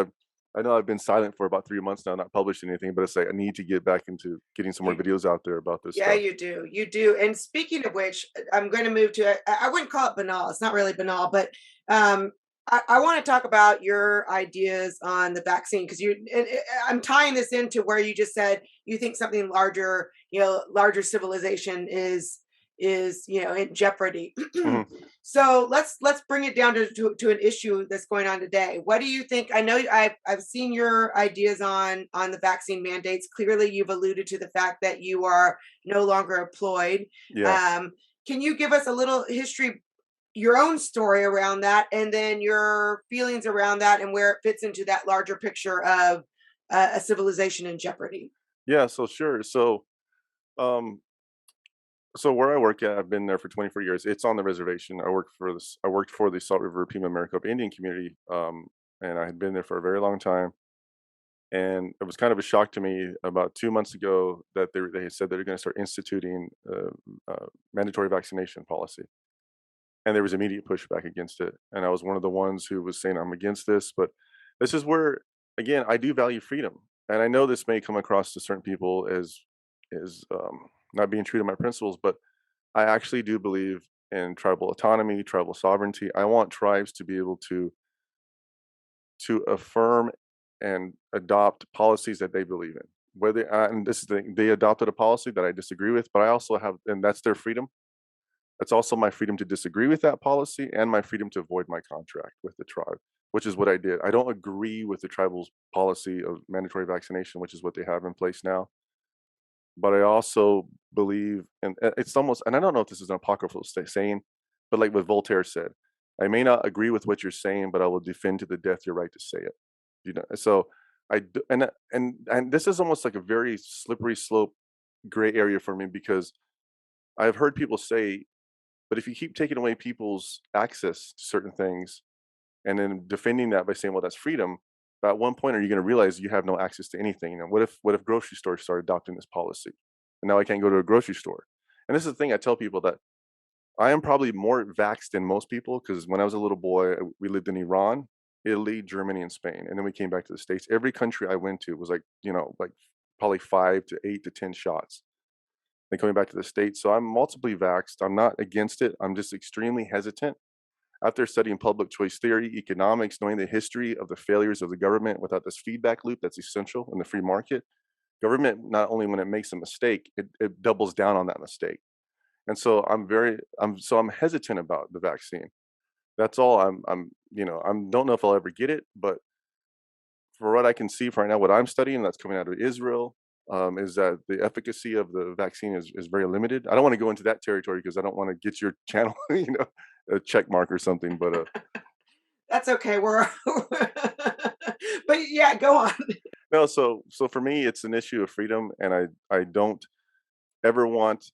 Speaker 2: I know I've been silent for about 3 months now, not publishing anything, but it's like I need to get back into getting some more videos out there about this
Speaker 1: Yeah,
Speaker 2: stuff.
Speaker 1: you do. You do. And speaking of which, I'm going to move to, I wouldn't call it banal. It's not really banal, but um, I want to talk about your ideas on the vaccine because I'm tying this into where you just said you think something larger, larger civilization is in jeopardy.
Speaker 2: Mhm.
Speaker 1: So let's bring it down to an issue that's going on today. What do you think? I know I've seen your ideas on the vaccine mandates. Clearly, you've alluded to the fact that you are no longer employed.
Speaker 2: Yeah.
Speaker 1: Um, can you give us a little history, your own story around that, and then your feelings around that, and where it fits into that larger picture of a civilization in jeopardy?
Speaker 2: Yeah. So sure. Um, so where I work at, I've been there for 24 years. It's on the reservation. I worked for the Salt River Pima Maricopa Indian community, and I had been there for a very long time. And it was kind of a shock to me about 2 months ago that they had said they're going to start instituting mandatory vaccination policy, and there was immediate pushback against it. And I was one of the ones who was saying I'm against this, but this is where again I do value freedom, and I know this may come across to certain people as not being true to my principles, but I actually do believe in tribal autonomy, tribal sovereignty. I want tribes to be able to affirm and adopt policies that they believe in. Whether and this is the thing, they adopted a policy that I disagree with, but I also have, and that's their freedom. That's also my freedom to disagree with that policy and my freedom to avoid my contract with the tribe, which is what I did. I don't agree with the tribal's policy of mandatory vaccination, which is what they have in place now. But I also believe, and it's almost, and I don't know if this is an apocryphal saying, but like what Voltaire said, I may not agree with what you're saying, but I will defend to the death your right to say it. So and this is almost like a very slippery slope, gray area for me because I've heard people say, but if you keep taking away people's access to certain things and then defending that by saying, well, that's freedom. But at one point, are you going to realize you have no access to anything? What if grocery stores start adopting this policy, and now I can't go to a grocery store? And this is the thing I tell people that I am probably more vaxxed than most people because when I was a little boy, we lived in Iran, Italy, Germany, and Spain, and then we came back to the States. Every country I went to was like like probably 5 to 8 to 10 shots. Then coming back to the States, so I'm multiply vaxxed. I'm not against it. I'm just extremely hesitant. after studying public choice theory, economics, knowing the history of the failures of the government without this feedback loop that's essential in the free market, government, not only when it makes a mistake, it doubles down on that mistake. And so I'm hesitant about the vaccine. That's all. Don't know if I'll ever get it, but for what I can see for right now, what I'm studying that's coming out of Israel, is that the efficacy of the vaccine is very limited. I don't want to go into that territory because I don't want to get your channel, a check mark or something. But
Speaker 1: That's okay. We're but yeah, go on.
Speaker 2: no, so for me, it's an issue of freedom, and I don't ever want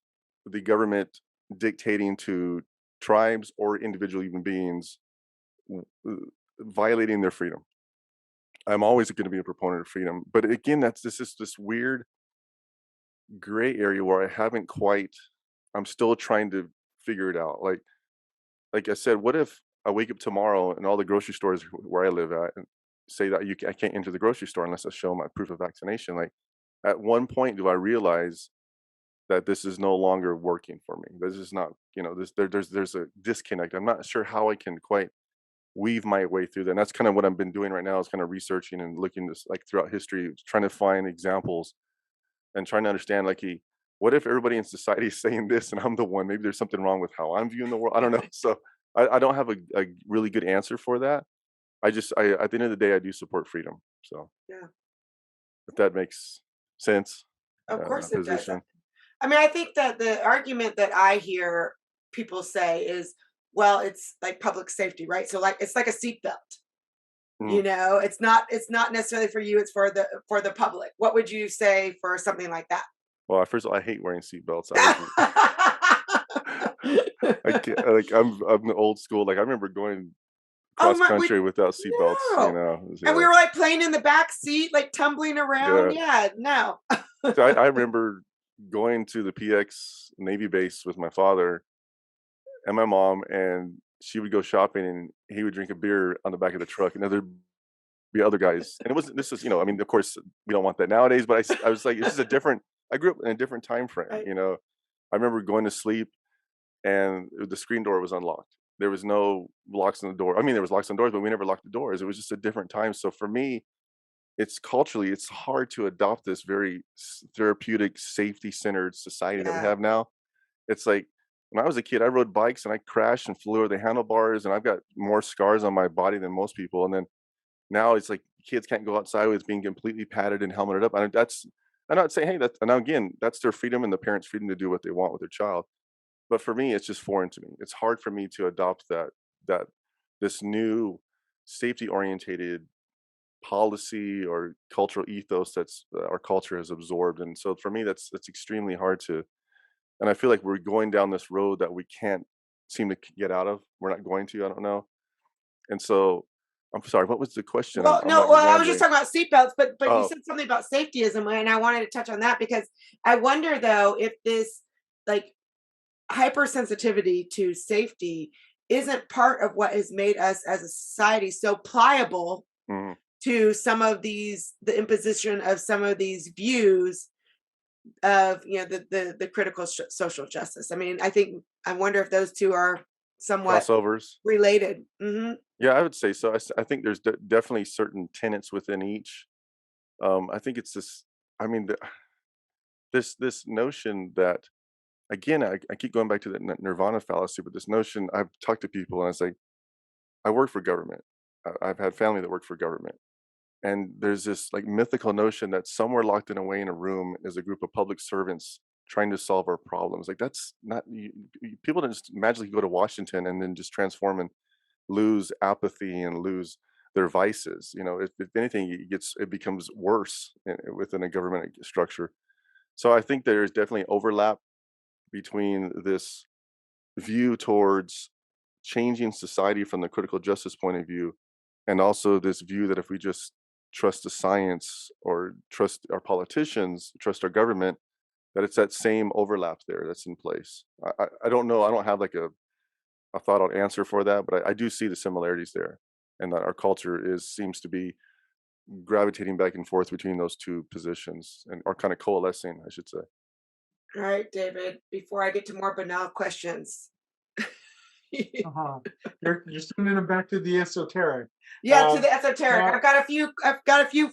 Speaker 2: the government dictating to tribes or individual human beings violating their freedom. I'm always going to be a proponent of freedom, but again, this is this weird gray area where I haven't quite. I'm still trying to figure it out. Like I said, what if I wake up tomorrow and all the grocery stores where I live at and say that I can't enter the grocery store unless I show my proof of vaccination? Like, at one point, do I realize that this is no longer working for me? This is not, there's a disconnect. I'm not sure how I can quite weave my way through that. And that's kind of what I've been doing right now, is kind of researching and looking this like throughout history, trying to find examples and trying to understand what if everybody in society is saying this and I'm the one? Maybe there's something wrong with how I'm viewing the world. I don't know. So I don't have a really good answer for that. I at the end of the day, I do support freedom. So
Speaker 1: Yeah,
Speaker 2: if that makes sense,
Speaker 1: of
Speaker 2: my
Speaker 1: course it does.
Speaker 2: position.
Speaker 1: I mean, I think that the argument that I hear people say is, well, it's like public safety, right? So like it's like a seatbelt.
Speaker 2: Mm.
Speaker 1: It's not necessarily for you, it's for the public. What would you say for something like that?
Speaker 2: Well, first of all, I hate wearing seatbelts. I can't, I'm the old school. Like, I remember going
Speaker 1: Oh
Speaker 2: cross
Speaker 1: my, we
Speaker 2: country without seatbelts.
Speaker 1: no. And we
Speaker 2: Yeah,
Speaker 1: were like playing in the back seat, like tumbling around.
Speaker 2: yeah.
Speaker 1: Yeah, no.
Speaker 2: So I remember going to the PX Navy base with my father and my mom, and she would go shopping, and he would drink a beer on the back of the truck, and there'd be other guys. And it wasn't. This is, I mean, of course, we don't want that nowadays. But I was like, this is a different. I grew up in a different time frame.
Speaker 1: Right.
Speaker 2: I remember going to sleep, and the screen door was unlocked. There was no locks on the door. I mean, there was locks on doors, but we never locked the doors. It was just a different time. So for me, it's hard to adopt this very therapeutic, safety-centered society that we
Speaker 1: Yeah.
Speaker 2: have now. It's like when I was a kid, I rode bikes and I crashed and flew over the handlebars, and I've got more scars on my body than most people. And then now it's like kids can't go outside with being completely padded and helmeted up. And I'm not saying, hey, that's, and again, that's their freedom and the parents' freedom to do what they want with their child. But for me, it's just foreign to me. It's hard for me to adopt that this new safety orientated policy or cultural ethos that's our culture has absorbed. And so for me, that's extremely hard to. And I feel like we're going down this road that we can't seem to get out of. We're not going to. I don't know. And so I'm sorry. What was the question?
Speaker 1: Well,
Speaker 2: I'm
Speaker 1: no,
Speaker 2: like
Speaker 1: well, I was just
Speaker 2: rambling.
Speaker 1: talking about seatbelts, but you
Speaker 2: Oh,
Speaker 1: said something about safetyism, and I wanted to touch on that because I wonder though if this like hypersensitivity to safety isn't part of what has made us as a society so pliable
Speaker 2: mhm.
Speaker 1: to the imposition of some of these views of the critical social justice. I mean, I wonder if those two are somewhat
Speaker 2: Crossovers.
Speaker 1: related. Hmm.
Speaker 2: Yeah, I would say so. I think there's definitely certain tenets within each. I think it's this. I mean, this notion that, again, I keep going back to the nirvana fallacy, but this notion, I've talked to people and I say, I work for government. I've had family that work for government. And there's this like mythical notion that somewhere locked in away in a room is a group of public servants trying to solve our problems. Like, that's not, people don't just magically go to Washington and then just transform and lose apathy and lose their vices. If anything, it becomes worse within a government structure. So I think there is definitely overlap between this view towards changing society from the critical justice point of view, and also this view that if we just trust the science or trust our politicians, trust our government, that it's that same overlap there that's in place. I don't know. I don't have like a thought out answer for that, but I do see the similarities there, and that our culture seems to be gravitating back and forth between those two positions, and are kind of coalescing, I should say.
Speaker 1: All right, David, before I get to more banal questions,
Speaker 3: Uh-huh. You're sending them back to the esoteric.
Speaker 1: Yeah, to
Speaker 3: Um,
Speaker 1: the esoteric.
Speaker 3: now,
Speaker 1: I've got a few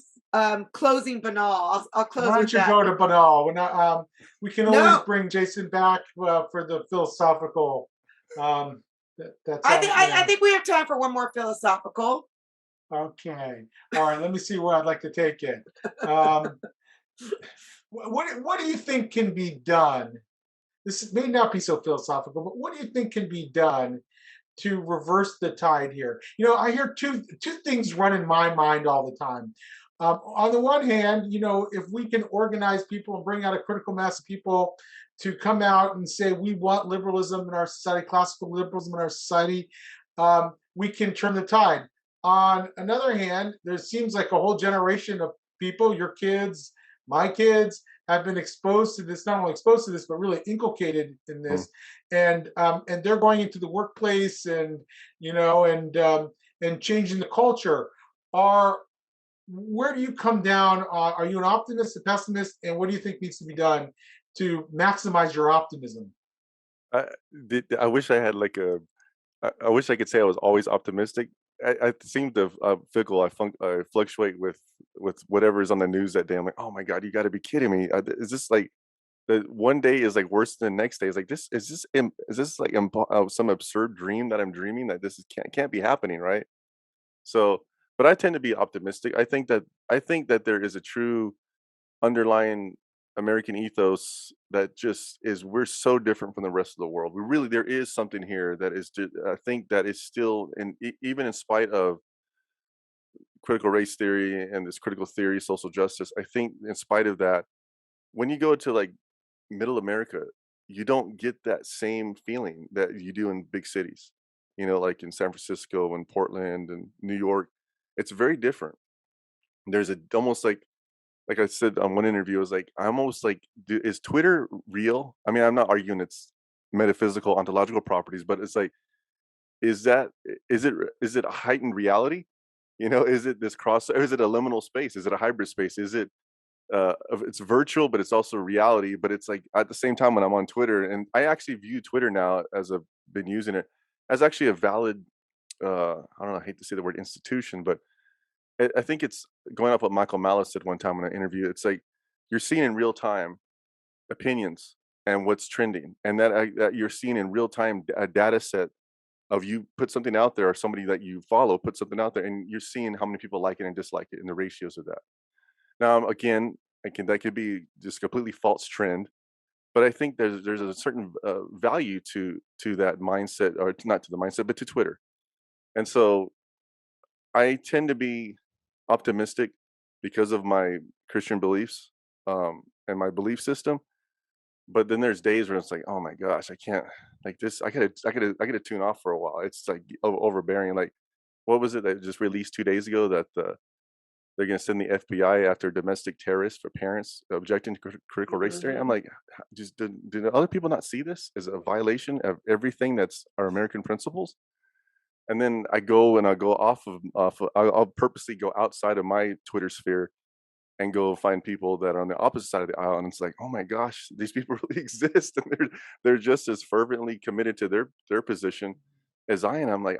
Speaker 1: closing banal. I'll close
Speaker 3: why
Speaker 1: with
Speaker 3: don't you
Speaker 1: that.
Speaker 3: go to Banal? We can always
Speaker 1: No,
Speaker 3: bring Jason back for the philosophical. That's
Speaker 1: I think
Speaker 3: all.
Speaker 1: I think we have time for one more philosophical.
Speaker 3: Okay. All right. Let me see where I'd like to take it. Um, what do you think can be done? This may not be so philosophical, but what do you think can be done to reverse the tide here? I hear two things run in my mind all the time. On the one hand, if we can organize people and bring out a critical mass of people to come out and say we want liberalism in our society, classical liberalism in our society, we can turn the tide. On another hand, there seems like a whole generation of people, your kids, my kids, have been exposed to this, not only exposed to this, but really inculcated in
Speaker 2: Mm.
Speaker 3: this, and they're going into the workplace and and changing the culture. Are Where do you come down? Are you an optimist, a pessimist, and what do you think needs to be done to maximize your optimism?
Speaker 2: I I wish I had like I wish I could say I was always optimistic. I seem to fickle. I fluctuate with whatever is on the news that day. I'm like, oh my god, you got to be kidding me! Is this like the one day is like worse than the next day? Is like this? Is this like some absurd dream that I'm dreaming that this is can't be happening, right? So, but I tend to be optimistic. I think that there is a true underlying American ethos that just is we're so different from the rest of the world. We really there is something here that is I think that is still and even in spite of critical race theory and this critical theory social justice, I think in spite of that, when you go to like middle America, you don't get that same feeling that you do in big cities. Like in San Francisco and Portland and New York, it's very different. There's a almost like I said on one interview, I was like, I'm almost like, is Twitter real? I mean, I'm not arguing it's metaphysical, ontological properties, but it's like, is it a heightened reality? Is it this cross? Or is it a liminal space? Is it a hybrid space? Is it it's virtual, but it's also reality? But it's like at the same time when I'm on Twitter, and I actually view Twitter now as I've been using it as actually a valid. I don't know. I hate to say the word institution, but I think it's going off what Michael Malice said one time in an interview. It's like you're seeing in real time opinions and what's trending, and that you're seeing in real time a data set of you put something out there or somebody that you follow put something out there, and you're seeing how many people like it and dislike it and the ratios of that. Now, again, that could be just completely false trend, but I think there's a certain value to that mindset, or not to the mindset, but to Twitter. And so I tend to be optimistic because of my Christian beliefs and my belief system. But then there's days where it's like, oh my gosh, I can't like this. I gotta tune off for a while. It's like overbearing. Like, what was it that just released 2 days ago that they're gonna send the FBI after domestic terrorists for parents objecting to critical race theory? I'm
Speaker 1: Mhm.
Speaker 2: like, just do other people not see this as a violation of everything that's our American principles? And then I go I'll purposely go outside of my Twitter sphere and go find people that are on the opposite side of the aisle, and it's like, oh my gosh, these people really exist, and they're just as fervently committed to their position as I am. I'm like,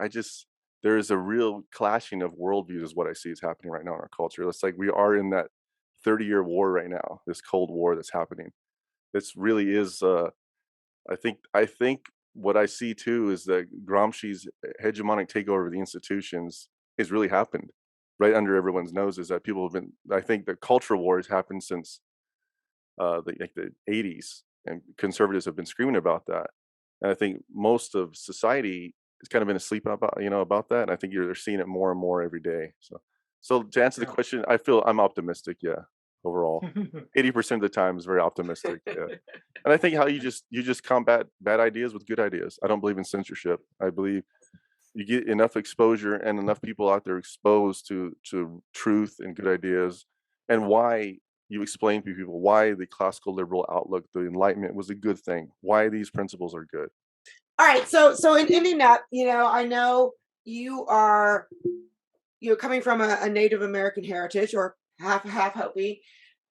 Speaker 2: there is a real clashing of worldviews is what I see is happening right now in our culture. It's like we are in that 30-year war right now, this Cold War that's happening. This really is I think what I see too is that Gramsci's hegemonic takeover of the institutions has really happened right under everyone's noses. That people have been. I think the cultural war has happened since the 80s, and conservatives have been screaming about that. And I think most of society has kind of been asleep about that. And I think they're seeing it more and more every day. So to answer the
Speaker 3: Yeah.
Speaker 2: question, I feel I'm optimistic. Yeah, overall, 80% of the time is very optimistic. Yeah. And I think how you just combat bad ideas with good ideas. I don't believe in censorship. I believe you get enough exposure and enough people out there exposed to truth and good ideas, and why you explain to people why the classical liberal outlook, the Enlightenment, was a good thing. Why these principles are good.
Speaker 1: All right, so in ending up, I know you're coming from a Native American heritage or half Hopi.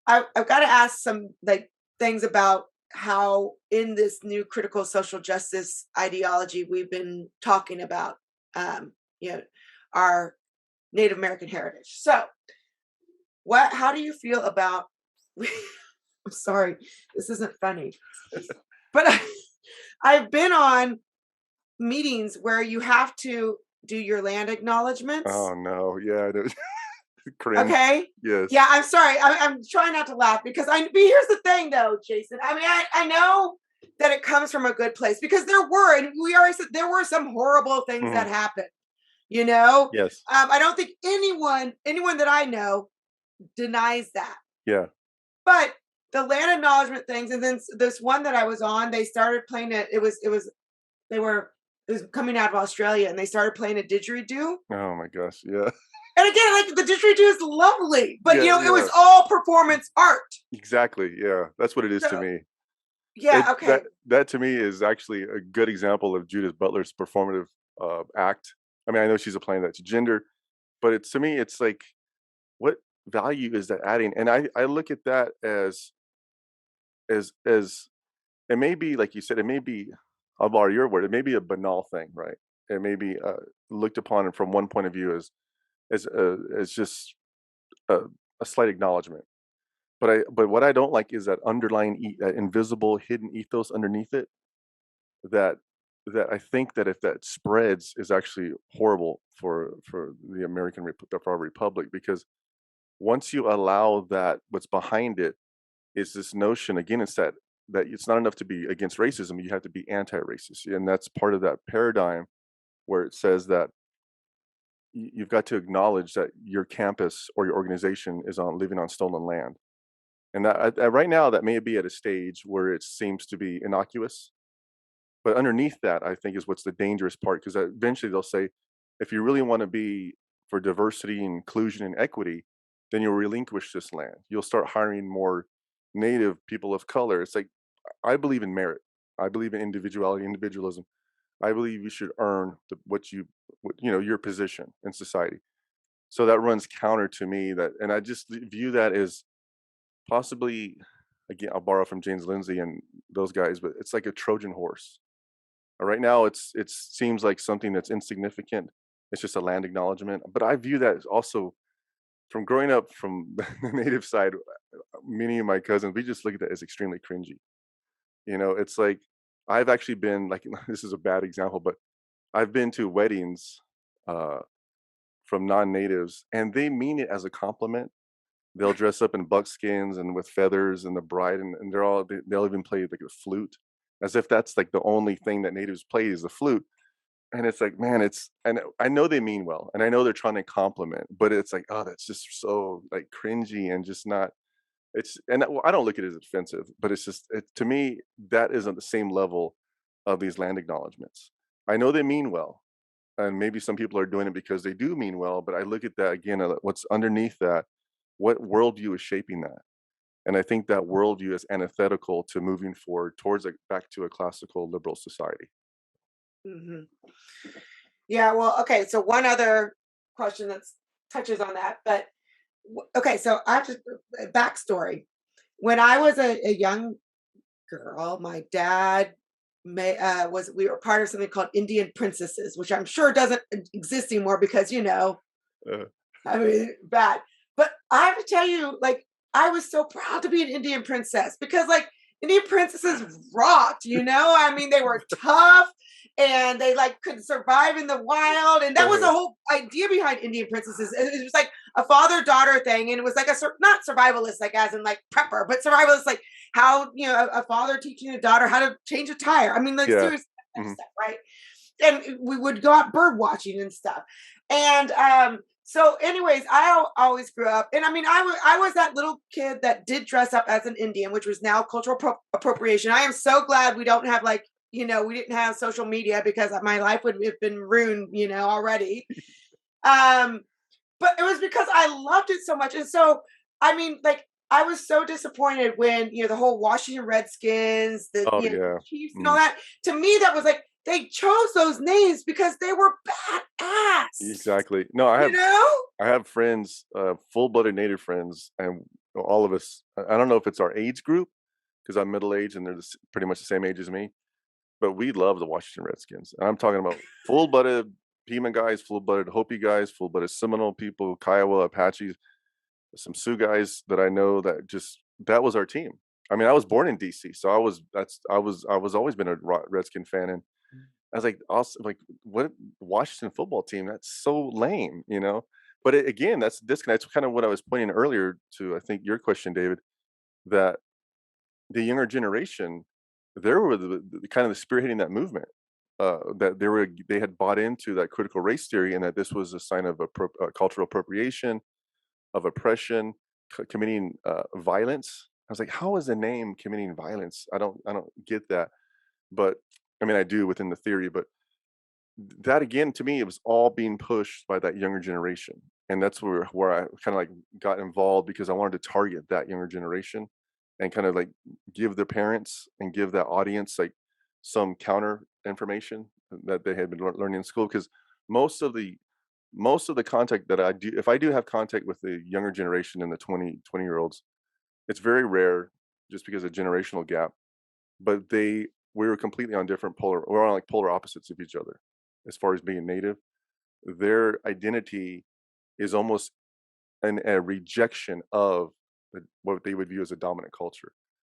Speaker 1: I've got to ask some like things about how in this new critical social justice ideology we've been talking about, you know, our Native American heritage. So, how do you feel about? I'm sorry, this isn't funny, but I've been on meetings where you have to do your land acknowledgments.
Speaker 2: Oh no, yeah, cringe.
Speaker 1: Okay.
Speaker 2: Yes.
Speaker 1: Yeah, I'm sorry. I'm trying not to laugh because but here's the thing though, Jason. I mean, I know that it comes from a good place because there were, and we already said there were some horrible things
Speaker 2: Mhm.
Speaker 1: that happened. You know,
Speaker 2: Yes.
Speaker 1: I don't think anyone that I know denies that.
Speaker 2: Yeah.
Speaker 1: But the land acknowledgement things, and then this one that I was on, they started playing it. It was coming out of Australia, and they started playing a didgeridoo.
Speaker 2: Oh my gosh. Yeah.
Speaker 1: And again, like the didgeridoo is lovely, but
Speaker 2: Yeah.
Speaker 1: it was
Speaker 2: Yeah.
Speaker 1: all performance art.
Speaker 2: Exactly. Yeah. That's what it is to
Speaker 1: So
Speaker 2: me.
Speaker 1: yeah, okay.
Speaker 2: That to me is actually a good example of Judith Butler's performative act. I mean, I know she's applying that to gender, but it's to me, it's like, what value is that adding? And I look at that as it may be, like you said, it may be, I'll borrow your word, it may be a banal thing, right? It may be looked upon from one point of view as just a, a slight acknowledgement. But what I don't like is that underlying invisible hidden ethos underneath it, that I think that if that spreads is actually horrible for the for our republic, because once you allow that, what's behind it is this notion again, it's that it's not enough to be against racism, you have to be anti-racist, and that's part of that paradigm where it says that you've got to acknowledge that your campus or your organization is on living on stolen land. And that right now, that may be at a stage where it seems to be innocuous, but underneath that, I think is what's the dangerous part, because eventually they'll say, if you really want to be for diversity, inclusion, and equity, then you'll relinquish this land. You'll start hiring more Native people of color. It's like, I believe in merit. I believe in individuality, individualism. I believe you should earn your position in society. So that runs counter to me, and I just view that as possibly, again, I'll borrow from James Lindsay and those guys, but it's like a Trojan horse. Right now, it seems like something that's insignificant. It's just a land acknowledgement. But I view that as also, from growing up from the native side, many of my cousins, we just look at that as extremely cringy. It's like, I've actually been like, this is a bad example, but I've been to weddings uh, from non-natives, and they mean it as a compliment. They'll dress up in buckskins and with feathers, and the bride, and they'll even play like a flute, as if that's like the only thing that natives play is the flute. And it's like, man, and I know they mean well, and I know they're trying to compliment, but it's like, oh, that's just so like cringy and just not. Well, I don't look at it as offensive, but it's just, to me, that isn't the same level of these land acknowledgments. I know they mean well, and maybe some people are doing it because they do mean well, but I look at that again, what's underneath that, what worldview is shaping that? And I think that worldview is antithetical to moving forward towards back to a classical liberal society.
Speaker 1: Hmm. Yeah. Well, okay. So one other question that touches on that, but okay. So I have to backstory. When I was a young girl, my dad we were part of something called Indian Princesses, which I'm sure doesn't exist anymore because
Speaker 2: Uh,
Speaker 1: I mean, bad. But I have to tell you, like, I was so proud to be an Indian princess because, like, Indian princesses rocked, I mean, they were tough and they, like, could survive in the wild. And that was the
Speaker 2: uh,
Speaker 1: whole idea behind Indian princesses. It was like a father daughter thing. And it was like not survivalist, like, as in, like, prepper, but survivalist, like, how, a father teaching a daughter how to change a tire. I mean, like,
Speaker 2: yeah.
Speaker 1: seriously, that
Speaker 2: Mhm.
Speaker 1: stuff, right? And we would go out bird watching and stuff. And so anyways, always grew up, and I mean, I was that little kid that did dress up as an Indian, which was now cultural appropriation. I am so glad we don't have, like, we didn't have social media because my life would have been ruined, already. Um, but it was because I loved it so much, and so I mean, like, I was so disappointed when the whole Washington Redskins, the
Speaker 2: Oh yeah.
Speaker 1: Chiefs, and all
Speaker 2: Mhm.
Speaker 1: that. To me, that was like they chose those names because they were badass.
Speaker 2: Exactly. No, I
Speaker 1: You
Speaker 2: have
Speaker 1: know?
Speaker 2: I have friends, full-blooded Native friends, and all of us. I don't know if it's our age group, because I'm middle aged and they're pretty much the same age as me. But we love the Washington Redskins. And I'm talking about full-blooded Pima guys, full-blooded Hopi guys, full-blooded Seminole people, Kiowa, Apaches, some Sioux guys that I know that was our team. I mean, I was born in DC, so I was always been a Redskin fan, and I was like, also like, what Washington football team? That's so lame, you know. But again, that's disconnect. That's kind of what I was pointing earlier to. I think your question, David, that the younger generation, they were the kind of the spearheading that movement. That they had bought into that critical race theory, and that this was a sign of cultural appropriation, of oppression, committing violence. I was like, how is the name committing violence? I don't get that. But I mean, I do within the theory, but that again, to me, it was all being pushed by that younger generation. And that's where I kind of like got involved, because I wanted to target that younger generation and kind of like give their parents and give that audience like some counter information that they had been learning in school. Because most of the contact that I do, if I do have contact with the younger generation and the 20-year-olds, it's very rare just because of generational gap. But we were completely on we're on like polar opposites of each other as far as being native. Their identity is almost a rejection of what they would view as a dominant culture.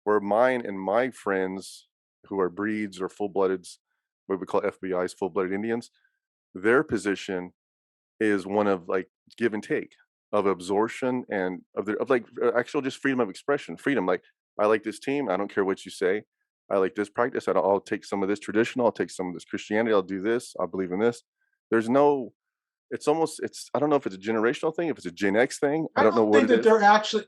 Speaker 2: Where mine and my friends who are breeds or full-bloodeds, what we call FBI's, full-blooded Indians, their position is one of like give and take, of absorption, and of like actual just freedom of expression, freedom. Like, I like this team, I don't care what you say. I like this practice, I'll take some of this traditional, I'll take some of this Christianity, I'll do this, I believe in this. There's no, it's I don't know if it's a generational thing, if it's a Gen X thing. I don't know what it is.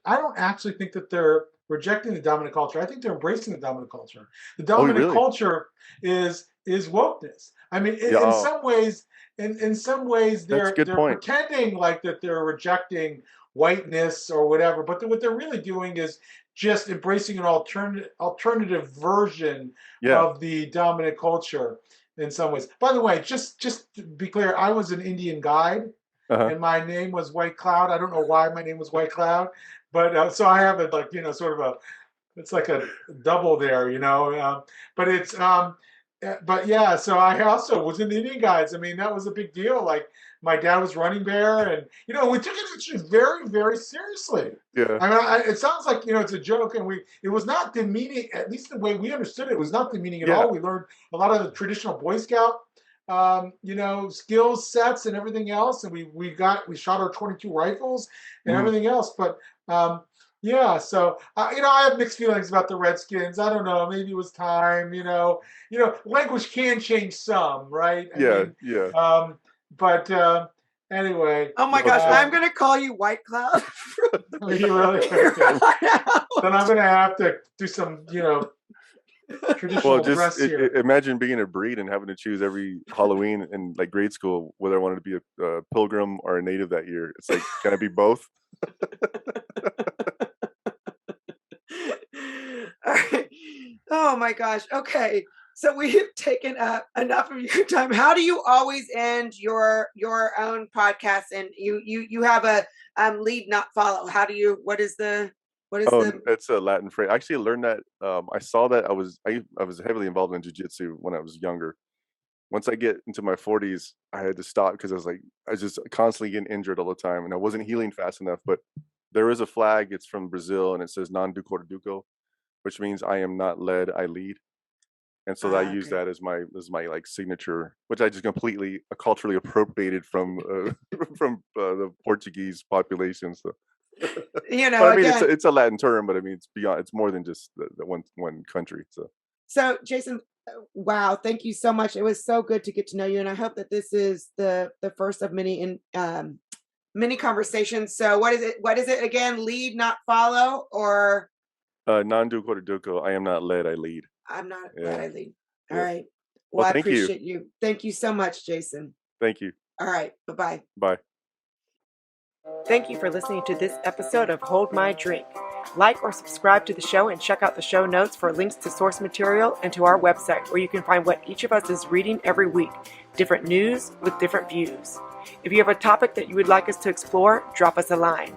Speaker 3: I don't actually think that they're rejecting the dominant culture. I think they're embracing the dominant culture. The dominant culture is wokeness. I mean, in some ways, in some ways, they're pretending like that they're rejecting whiteness or whatever, but what they're really doing is just embracing an alternative version of the dominant culture in some ways. By the way, just to be clear, I was an Indian guide, and my name was White Cloud. I don't know why my name was White Cloud, but so I have it's like a double there, you know. But it's but yeah, so I also was in the Indian Guides. I mean, that was a big deal. Like, my dad was running bear, and you know, we took it actually very, very seriously.
Speaker 2: Yeah.
Speaker 3: I mean, it sounds like, you know, it's a joke, and it was not demeaning. At least the way we understood it, it was not demeaning at all. We learned a lot of the traditional Boy Scout, you know, skills sets and everything else, and we shot our .22 rifles and everything else. But yeah, so you know, I have mixed feelings about the Redskins. I don't know, maybe it was time. You know, language can change some, right? I mean, but anyway.
Speaker 1: Oh my gosh, I'm gonna call you White Cloud.
Speaker 3: You really? Okay. Then I'm gonna have to do some, you know, traditional dress here.
Speaker 2: Imagine being a breed and having to choose every Halloween in like grade school whether I wanted to be a pilgrim or a native that year. It's like, can I be both?
Speaker 1: All right. Oh my gosh. Okay. So we have taken up enough of your time. How do you always end your own podcast? And you have a lead, not follow. How do you? What is the?
Speaker 2: It's a Latin phrase. I actually learned that. I saw that I was heavily involved in jiu-jitsu when I was younger. Once I get into my 40s, I had to stop because I was just constantly getting injured all the time, and I wasn't healing fast enough. But there is a flag. It's from Brazil, and it says "Non do corduco," which means I am not led, I lead. And so I use that as my like signature, which I just completely culturally appropriated from the Portuguese population. So,
Speaker 1: you know,
Speaker 2: but I mean, it's a Latin term, but I mean, it's beyond. It's more than just the one country.
Speaker 1: So Jason, wow, thank you so much. It was so good to get to know you, and I hope that this is the first of many many conversations. So what is it again? Lead, not follow, or
Speaker 2: non do corduco. I am not led, I lead.
Speaker 1: I'm not led, I lead. All right. Well, I appreciate you. Thank you so much, Jason.
Speaker 2: Thank you.
Speaker 1: All right. Bye-bye.
Speaker 2: Bye.
Speaker 1: Thank you for listening to this episode of Hold My Drink. Like or subscribe to the show and check out the show notes for links to source material and to our website, where you can find what each of us is reading every week, different news with different views. If you have a topic that you would like us to explore, drop us a line.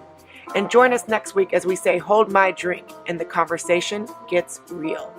Speaker 1: And join us next week as we say, hold my drink, and the conversation gets real.